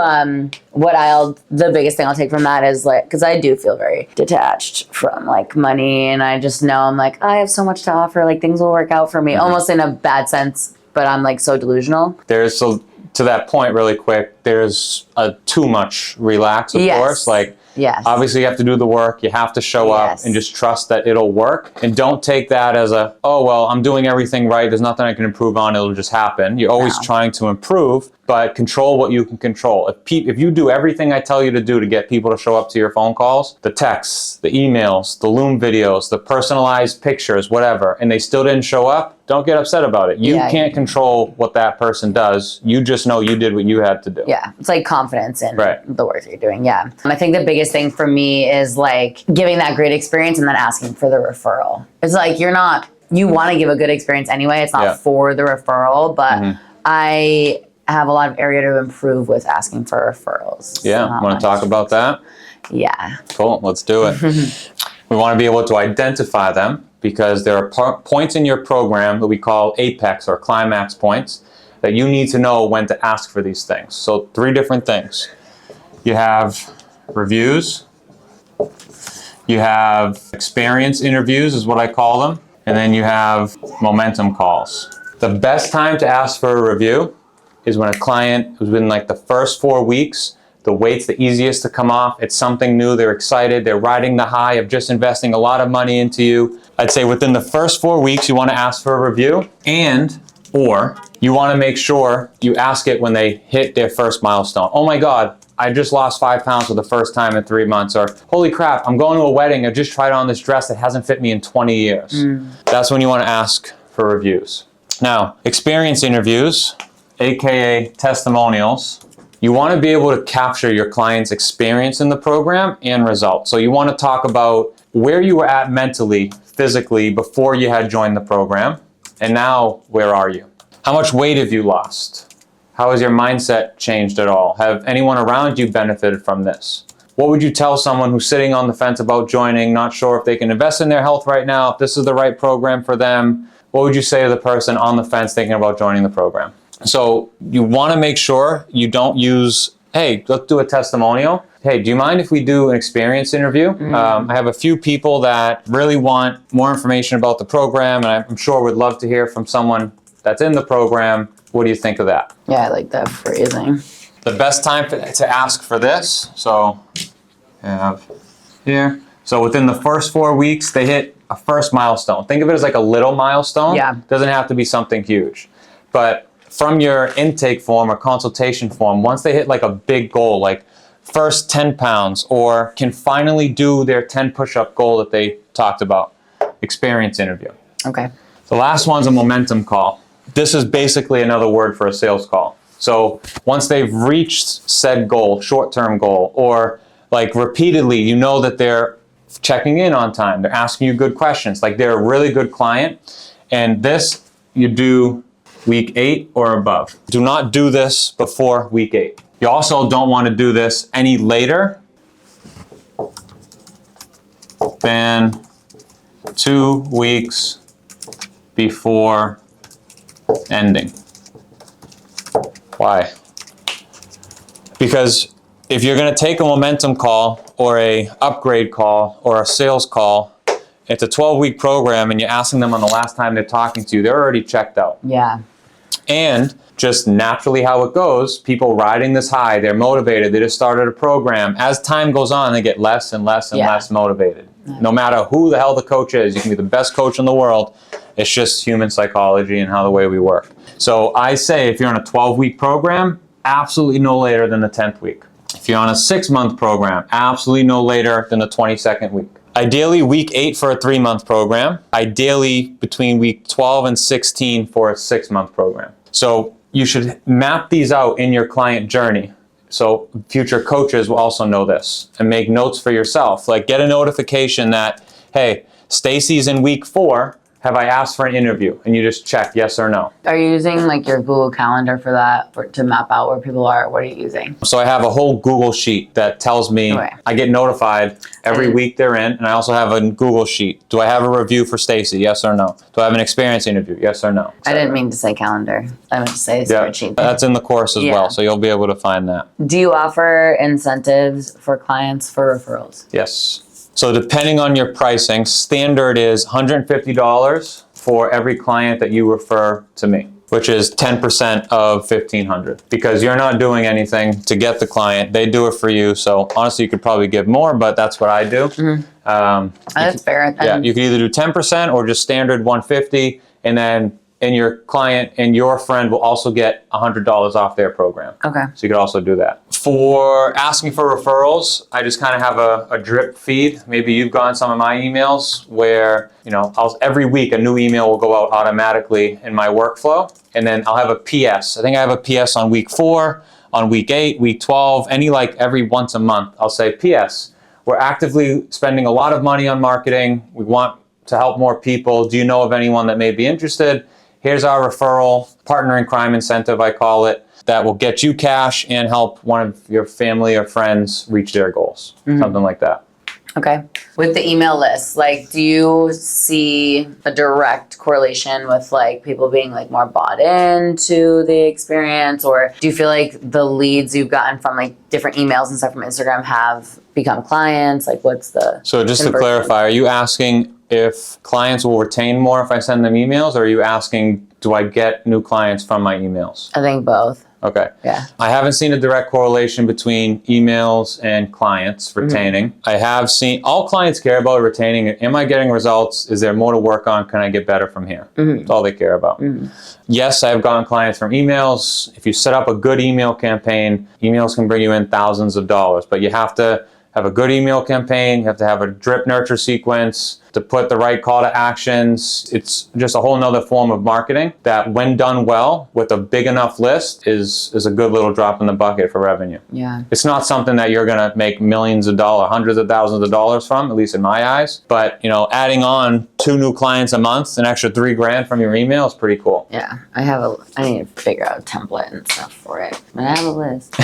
the biggest thing I'll take from that is like, because I do feel very detached from like money, and I just know I'm like, I have so much to offer, like things will work out for me, almost in a bad sense, but I'm like so delusional. To that point really quick, there's a too much relax, of course. Like, obviously you have to do the work, you have to show up and just trust that it'll work. And don't take that as oh, well, I'm doing everything right, there's nothing I can improve on, it'll just happen. You're always trying to improve, but control what you can control. If you do everything I tell you to do to get people to show up to your phone calls, the texts, the emails, the Loom videos, the personalized pictures, whatever, and they still didn't show up, don't get upset about it. You can't control what that person does. You just know you did what you had to do. Yeah, it's like confidence in the work that you're doing. Yeah. I think the biggest thing for me is like giving that great experience and then asking for the referral. It's like you want to give a good experience anyway. It's not for the referral, but I have a lot of area to improve with asking for referrals. Yeah, want to talk about that? Yeah. Cool, let's do it. We want to be able to identify them because there are points in your program that we call apex or climax points that you need to know when to ask for these things. So 3 different things. You have reviews, you have experience interviews is what I call them, and then you have momentum calls. The best time to ask for a review is when a client who's been like the first 4 weeks, the weight's the easiest to come off, it's something new, they're excited, they're riding the high of just investing a lot of money into you. I'd say within the first 4 weeks, you want to ask for a review, or you want to make sure you ask it when they hit their first milestone. Oh my God, I just lost 5 pounds for the first time in 3 months, or holy crap, I'm going to a wedding, I just tried on this dress that hasn't fit me in 20 years. That's when you want to ask for reviews. Now, experience interviews, AKA testimonials, you want to be able to capture your client's experience in the program and results. So you want to talk about where you were at mentally, physically, before you had joined the program, and now where are you? How much weight have you lost? How has your mindset changed at all? Have anyone around you benefited from this? What would you tell someone who's sitting on the fence about joining, not sure if they can invest in their health right now, if this is the right program for them? What would you say to the person on the fence thinking about joining the program? So you want to make sure you don't use, hey, let's do a testimonial. Hey, do you mind if we do an experience interview? I have a few people that really want more information about the program, and I'm sure would love to hear from someone that's in the program. What do you think of that? Yeah, I like that phrasing. The best time to ask for this, so I have here. So within the first 4 weeks, they hit a first milestone. Think of it as like a little milestone. Yeah. Doesn't have to be something huge. But from your intake form or consultation form, once they hit like a big goal, like first 10 pounds, or can finally do their 10 push-up goal that they talked about, experience interview. Okay. The last one's a momentum call. This is basically another word for a sales call. So once they've reached said goal, short-term goal, or like repeatedly, you know that they're checking in on time, they're asking you good questions, like they're a really good client, and this you do week 8 or above. Do not do this before week 8. You also don't want to do this any later than 2 weeks before ending. Why? Because if you're going to take a momentum call or a upgrade call or a sales call, it's a 12-week program and you're asking them on the last time they're talking to you, they're already checked out. Yeah. And just naturally how it goes, people riding this high, they're motivated, they just started a program. As time goes on, they get less and less and less motivated. No matter who the hell the coach is, you can be the best coach in the world, it's just human psychology and how the way we work. So I say if you're on a 12-week program, absolutely no later than the 10th week. If you're on a 6-month program, absolutely no later than the 22nd week. Ideally, week 8 for a 3-month program. Ideally, between week 12 and 16 for a 6-month program. So you should map these out in your client journey. So future coaches will also know this and make notes for yourself. Like get a notification that, hey, Stacy's in week 4, have I asked for an interview? And you just check yes or no. Are you using like your Google Calendar for that, to map out where people are? What are you using? So I have a whole Google sheet that tells me, I get notified every week they're in, and I also have a Google sheet. Do I have a review for Stacy? Yes or no? Do I have an experience interview? Yes or no? I didn't mean to say calendar. I meant to say spreadsheet. That's in the course as well, so you'll be able to find that. Do you offer incentives for clients for referrals? Yes. So depending on your pricing, standard is $150 for every client that you refer to me, which is 10% of $1,500, because you're not doing anything to get the client. They do it for you. So honestly, you could probably give more, but that's what I do. That's fair. Yeah, you can either do 10% or just standard $150, and then your client and your friend will also get $100 off their program. Okay. So you could also do that. For asking for referrals, I just kind of have a drip feed. Maybe you've gotten some of my emails where, every week a new email will go out automatically in my workflow. And then I'll have a PS. I think I have a PS on week 4, on week 8, week 12, every once a month. I'll say, PS, we're actively spending a lot of money on marketing. We want to help more people. Do you know of anyone that may be interested? Here's our referral, partner in crime incentive, I call it, that will get you cash and help one of your family or friends reach their goals. Something like that. Okay. With the email list, do you see a direct correlation with people being more bought into the experience, or do you feel like the leads you've gotten from different emails and stuff from Instagram have become clients? What's the So just to clarify, are you asking if clients will retain more if I send them emails, or are you asking, do I get new clients from my emails? I think both. Okay. Yeah. I haven't seen a direct correlation between emails and clients retaining. I have seen, all clients care about retaining. Am I getting results? Is there more to work on? Can I get better from here? That's all they care about. Yes, I've gotten clients from emails. If you set up a good email campaign, emails can bring you in thousands of dollars, but you have to have a good email campaign. You have to have a drip nurture sequence to put the right call to actions. It's just a whole nother form of marketing that, when done well with a big enough list, is a good little drop in the bucket for revenue. Yeah. It's not something that you're going to make millions of dollars, hundreds of thousands of dollars from, at least in my eyes. But, adding on 2 new clients a month, an extra $3,000 from your email is pretty cool. Yeah. I need to figure out a template and stuff for it. But I have a list.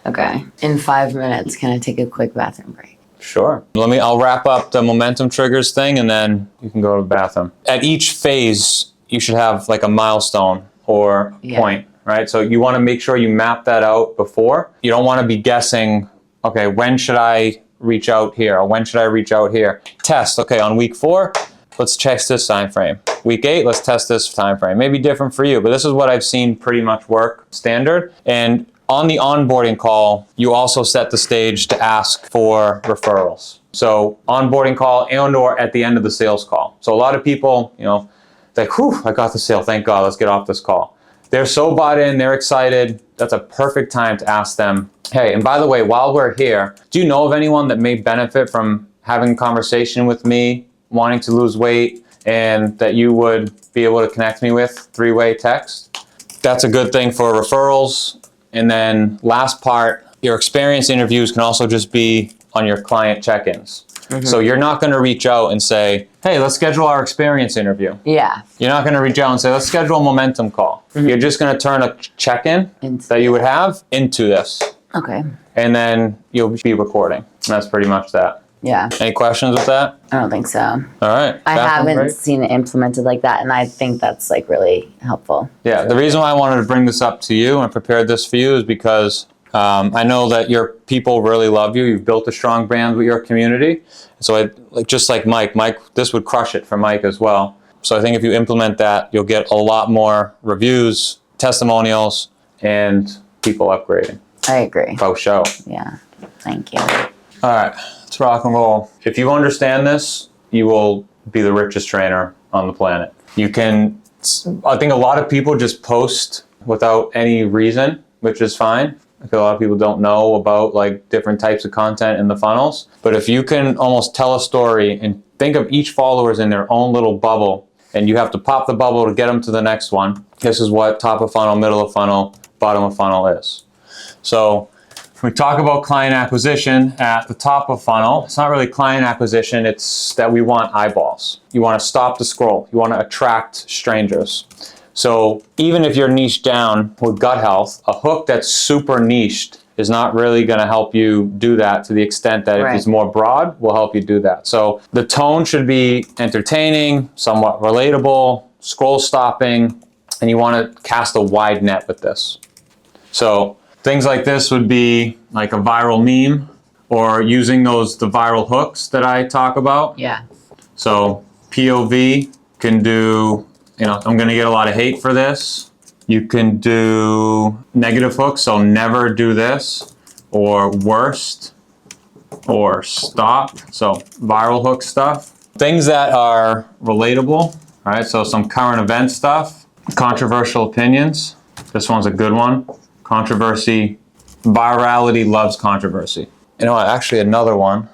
Okay. In 5 minutes, can I take a quick bathroom break? Sure. I'll wrap up the momentum triggers thing, and then you can go to the bathroom. At each phase, you should have a milestone or point, right? So you want to make sure you map that out before. You don't want to be guessing, okay, when should I reach out here? Or when should I reach out here? Test, okay, on week 4, let's test this time frame. Week 8, let's test this time frame. Maybe different for you, but this is what I've seen pretty much work standard. And on the onboarding call, you also set the stage to ask for referrals. So onboarding call and/or at the end of the sales call. So a lot of people, whew, I got the sale, thank God, let's get off this call. They're so bought in, they're excited. That's a perfect time to ask them, hey, and by the way, while we're here, do you know of anyone that may benefit from having a conversation with me, wanting to lose weight, and that you would be able to connect me with? 3-way text. That's a good thing for referrals. And then last part, your experience interviews can also just be on your client check-ins. So you're not going to reach out and say, hey, let's schedule our experience interview. Yeah. You're not going to reach out and say, let's schedule a momentum call. You're just going to turn a check-in that you would have into this. Okay. And then you'll be recording. And that's pretty much that. Yeah. Any questions with that? I don't think so. All right. I haven't seen it implemented like that, and I think that's really helpful. Yeah, the reason why I wanted to bring this up to you and prepared this for you is because I know that your people really love you. You've built a strong brand with your community. So just like Mike, this would crush it for Mike as well. So I think if you implement that, you'll get a lot more reviews, testimonials, and people upgrading. I agree. Oh, show. Yeah. Thank you. All right, let's rock and roll. If you understand this, you will be the richest trainer on the planet. I think a lot of people just post without any reason, which is fine. I feel a lot of people don't know about different types of content in the funnels. But if you can almost tell a story and think of each follower as in their own little bubble, and you have to pop the bubble to get them to the next one, this is what top of funnel, middle of funnel, bottom of funnel is. So we talk about client acquisition at the top of funnel. It's not really client acquisition, it's that we want eyeballs. You want to stop the scroll. You want to attract strangers. So even if you're niched down with gut health, a hook that's super niched is not really going to help you do that to the extent that if it's more broad, will help you do that. So the tone should be entertaining, somewhat relatable, scroll stopping, and you want to cast a wide net with this. So things like this would be like a viral meme or using the viral hooks that I talk about. Yeah. So POV can do, I'm going to get a lot of hate for this. You can do negative hooks, so never do this, or worst, or stop. So viral hook stuff. Things that are relatable, right? So some current event stuff, controversial opinions. This one's a good one. Controversy. Virality loves controversy. Actually another one.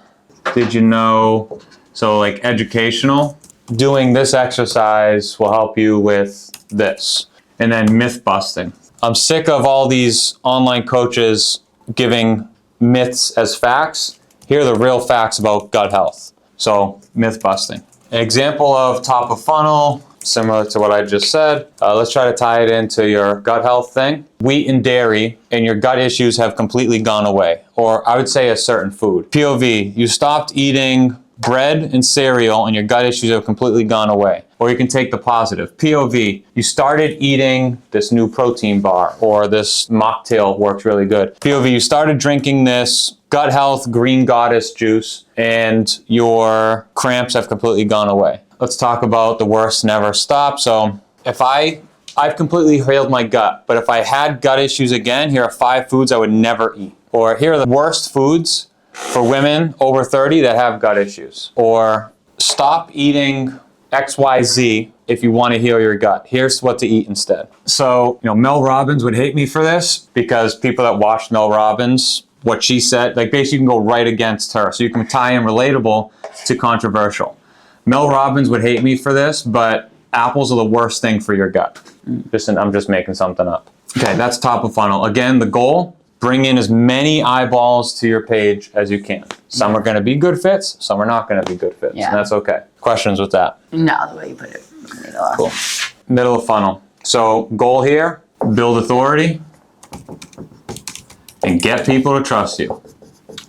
Did you know, so like educational, doing this exercise will help you with this. And then myth busting. I'm sick of all these online coaches giving myths as facts. Here are the real facts about gut health. So myth busting. An example of top of funnel, similar to what I just said. Let's try to tie it into your gut health thing. Wheat and dairy and your gut issues have completely gone away. Or I would say a certain food. POV, you stopped eating bread and cereal and your gut issues have completely gone away. Or you can take the positive. POV, you started eating this new protein bar or this mocktail works really good. POV, you started drinking this gut health green goddess juice and your cramps have completely gone away. Let's talk about the worst never stop. So if I've completely healed my gut, but if I had gut issues again, here are 5 foods I would never eat. Or here are the worst foods for women over 30 that have gut issues. Or stop eating XYZ if you want to heal your gut. Here's what to eat instead. So, Mel Robbins would hate me for this because people that watch Mel Robbins, what she said, like basically you can go right against her. So you can tie in relatable to controversial. Mel Robbins would hate me for this, but apples are the worst thing for your gut. I'm just making something up. Okay, that's top of funnel. Again, the goal, bring in as many eyeballs to your page as you can. Some are going to be good fits, some are not going to be good fits, and that's okay. Questions with that? No, the way you put it. Cool. Middle of funnel. So goal here, build authority and get people to trust you.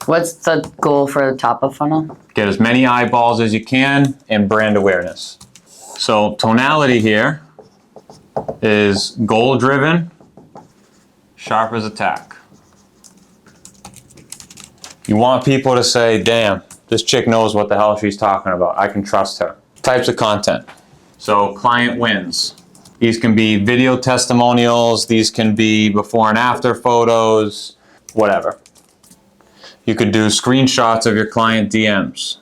What's the goal for the top of funnel? Get as many eyeballs as you can and brand awareness. So tonality here is goal driven, sharp as a tack. You want people to say, damn, this chick knows what the hell she's talking about. I can trust her. Types of content. So client wins. These can be video testimonials. These can be before and after photos, whatever. You could do screenshots of your client DMs.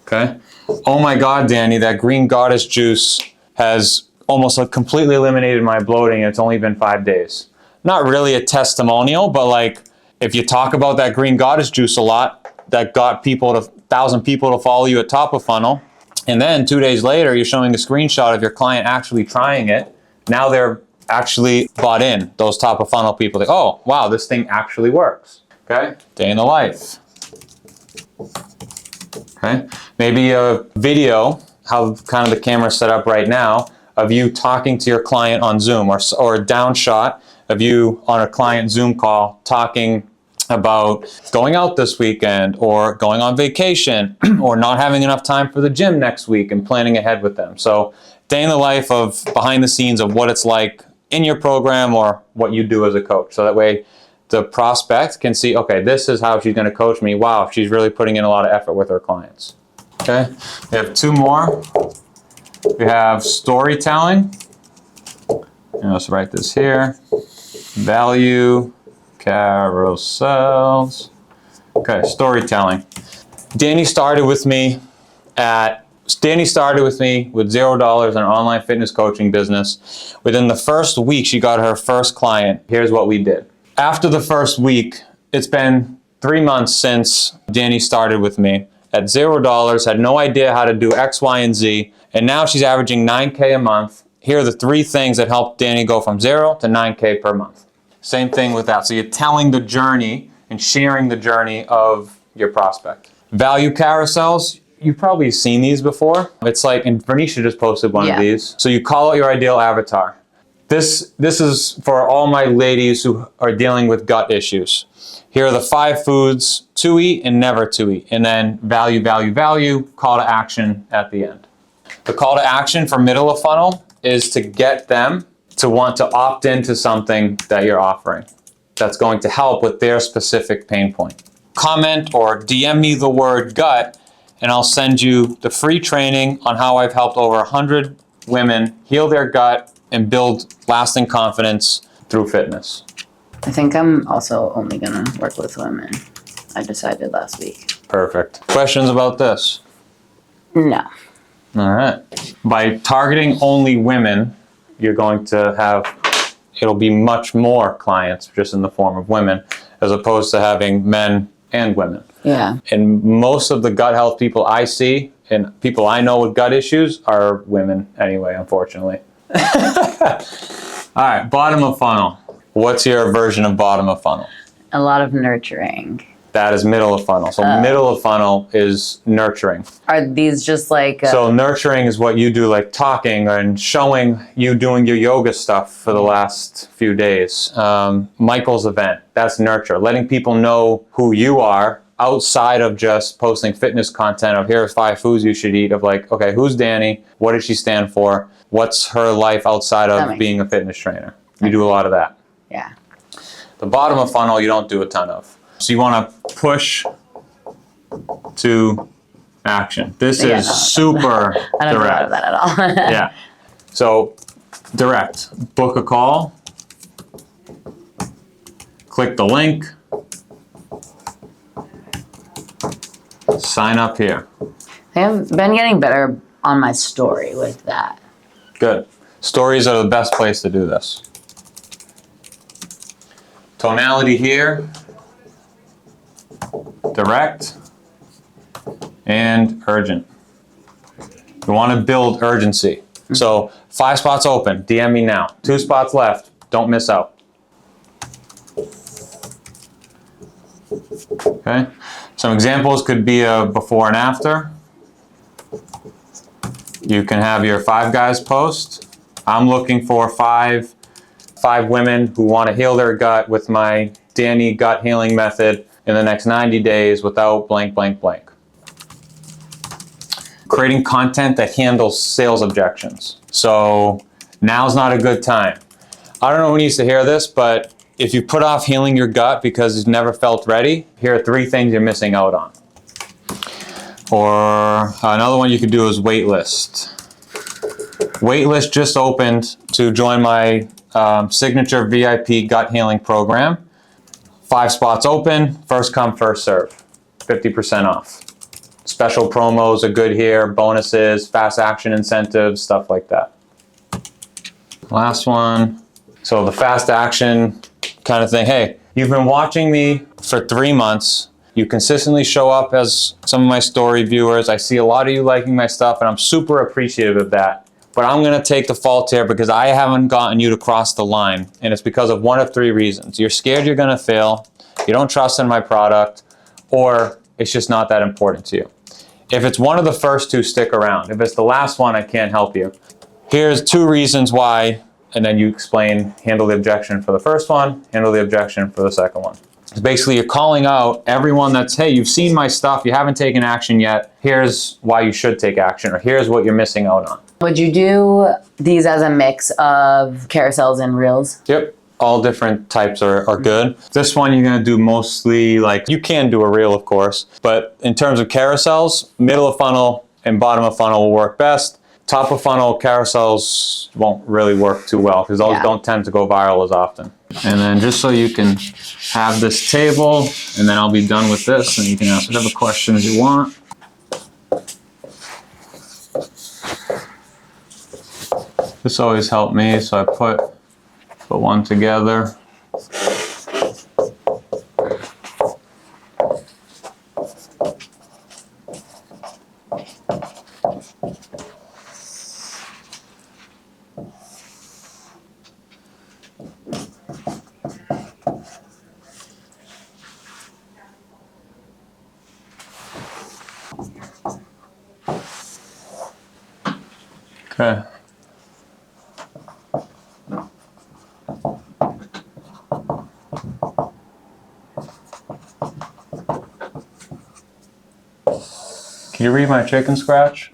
Okay. Oh my God, Danny, that green goddess juice has almost completely eliminated my bloating. It's only been 5 days. Not really a testimonial, but like if you talk about that green goddess juice a lot, that got 1,000 people to follow you at top of funnel. And then 2 days later, you're showing a screenshot of your client actually trying it. Now they're actually bought in, those top of funnel people. Like, oh, wow, this thing actually works. Okay, day in the life. Okay, maybe a video, how kind of the camera's set up right now, of you talking to your client on Zoom, or a down shot of you on a client Zoom call talking about going out this weekend or going on vacation or not having enough time for the gym next week and planning ahead with them. So day in the life of behind the scenes of what it's like in your program or what you do as a coach. So that way the prospect can see, okay, this is how she's going to coach me. Wow, she's really putting in a lot of effort with her clients. Okay, we have 2 more. We have storytelling. And let's write this here. Value carousels. Okay, storytelling. Danny started with me with $0 in an online fitness coaching business. Within the first week, she got her first client. Here's what we did. After the first week, it's been 3 months since Danny started with me at $0, had no idea how to do X, Y, and Z, and now she's averaging $9K a month. Here are the 3 things that helped Danny go from 0 to $9K per month. Same thing with that. So you're telling the journey and sharing the journey of your prospect. Value carousels, you've probably seen these before. It's like, and Vernisha just posted one of these. So you call out your ideal avatar. This is for all my ladies who are dealing with gut issues. Here are the 5 foods to eat and never to eat. And then value, value, value, call to action at the end. The call to action for middle of funnel is to get them to want to opt into something that you're offering that's going to help with their specific pain point. Comment or DM me the word gut, and I'll send you the free training on how I've helped over 100 women heal their gut and build lasting confidence through fitness. I think I'm also only gonna work with women. I decided last week. Perfect. Questions about this? No. All right. By targeting only women, you're going to have, it'll be much more clients just in the form of women, as opposed to having men and women. Yeah. And most of the gut health people I see and people I know with gut issues are women anyway, unfortunately. All right, bottom of funnel. What's your version of bottom of funnel? A lot of nurturing. That is middle of funnel. So middle of funnel is nurturing. Are these just like... So nurturing is what you do, like talking and showing you doing your yoga stuff for the last few days. Michael's event, that's nurture. Letting people know who you are outside of just posting fitness content of here's 5 foods you should eat, of like, okay, who's Danny? What does she stand for? What's her life outside of being a fitness trainer? You do a lot of that. Yeah. The bottom of funnel, you don't do a ton of. So you want to push to action. This is super I don't do a lot direct. of that at all. Yeah. So direct. Book a call. Click the link. Sign up here. I've been getting better on my story with that. Good. Stories are the best place to do this. Tonality here. Direct and urgent. You want to build urgency. So 5 spots open, DM me now. 2 spots left, don't miss out. Okay, some examples could be a before and after. You can have your 5 guys post. I'm looking for 5 women who want to heal their gut with my Danny gut healing method in the next 90 days without blank, blank, blank. Creating content that handles sales objections. So now's not a good time. I don't know who needs to hear this, but if you put off healing your gut because you've never felt ready, here are 3 things you're missing out on. Or another one you could do is waitlist. Waitlist just opened to join my signature VIP gut healing program. 5 spots open, first come, first serve, 50% off. Special promos are good here, bonuses, fast action incentives, stuff like that. Last one. So the fast action kind of thing. Hey, you've been watching me for 3 months. You consistently show up as some of my story viewers. I see a lot of you liking my stuff, and I'm super appreciative of that. But I'm gonna take the fault here because I haven't gotten you to cross the line. And it's because of one of 3 reasons. You're scared you're gonna fail, you don't trust in my product, or it's just not that important to you. If it's one of the first 2, stick around. If it's the last one, I can't help you. Here's 2 reasons why, and then you explain, handle the objection for the first one, handle the objection for the second one. So basically you're calling out everyone that's, hey, you've seen my stuff, you haven't taken action yet, here's why you should take action, or here's what you're missing out on. Would you do these as a mix of carousels and reels? Yep, all different types are good. This one you're gonna do mostly, like, you can do a reel of course, but in terms of carousels, middle of funnel and bottom of funnel will work best. Top of funnel carousels won't really work too well because those don't tend to go viral as often. And then just so you can have this table, and then I'll be done with this, and you can ask whatever questions you want. This always helped me, so I put one together. Okay. Can you read my chicken scratch?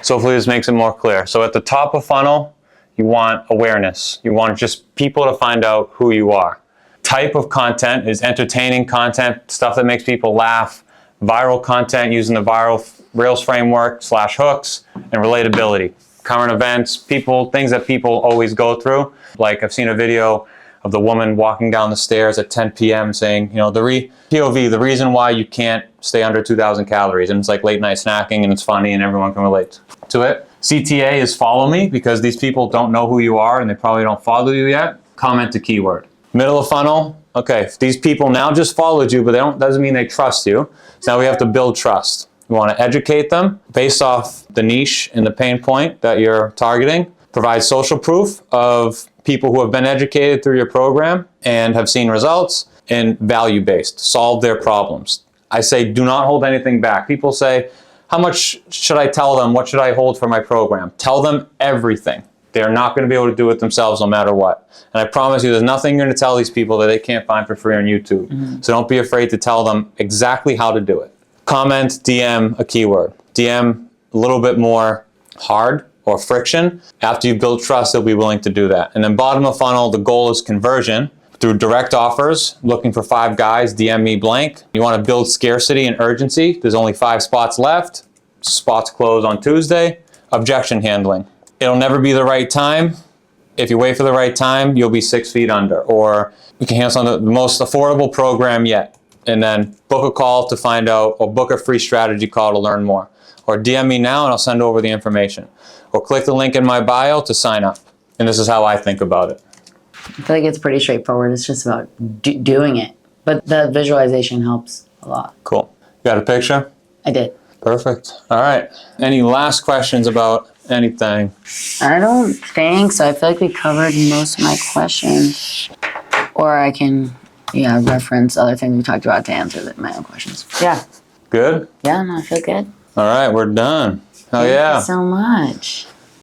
So hopefully this makes it more clear. So at the top of funnel, you want awareness. You want just people to find out who you are. Type of content is entertaining content, stuff that makes people laugh, viral content using the Rails framework / hooks, and relatability. Current events, things that people always go through. Like I've seen a video of the woman walking down the stairs at 10 p.m. saying, POV, the reason why you can't stay under 2,000 calories. And it's like late night snacking and it's funny and everyone can relate to it. CTA is follow me because these people don't know who you are and they probably don't follow you yet. Comment to keyword. Middle of funnel, okay, these people now just followed you, but doesn't mean they trust you. So now we have to build trust. We want to educate them based off the niche and the pain point that you're targeting. Provide social proof of people who have been educated through your program and have seen results, and value-based, solve their problems. I say do not hold anything back. People say, how much should I tell them? What should I hold for my program? Tell them everything. They're not going to be able to do it themselves no matter what. And I promise you, there's nothing you're going to tell these people that they can't find for free on YouTube. Mm-hmm. So don't be afraid to tell them exactly how to do it. Comment, DM a keyword. DM a little bit more hard or friction. After you've built trust, they'll be willing to do that. And then bottom of funnel, the goal is conversion through direct offers, looking for 5 guys, DM me blank. You want to build scarcity and urgency. There's only 5 spots left. Spots close on Tuesday. Objection handling. It'll never be the right time. If you wait for the right time, you'll be 6 feet under. Or you can cancel on the most affordable program yet. And then book a call to find out, or book a free strategy call to learn more. Or DM me now and I'll send over the information. Or click the link in my bio to sign up. And this is how I think about it. I feel like it's pretty straightforward. It's just about doing it. But the visualization helps a lot. Cool. You got a picture? I did. Perfect. All right. Any last questions about anything? I don't think so. I feel like we covered most of my questions. Or I can, reference other things we talked about to answer my own questions. Yeah. Good? Yeah, no, I feel good. All right, we're done. Oh, Thank you so much.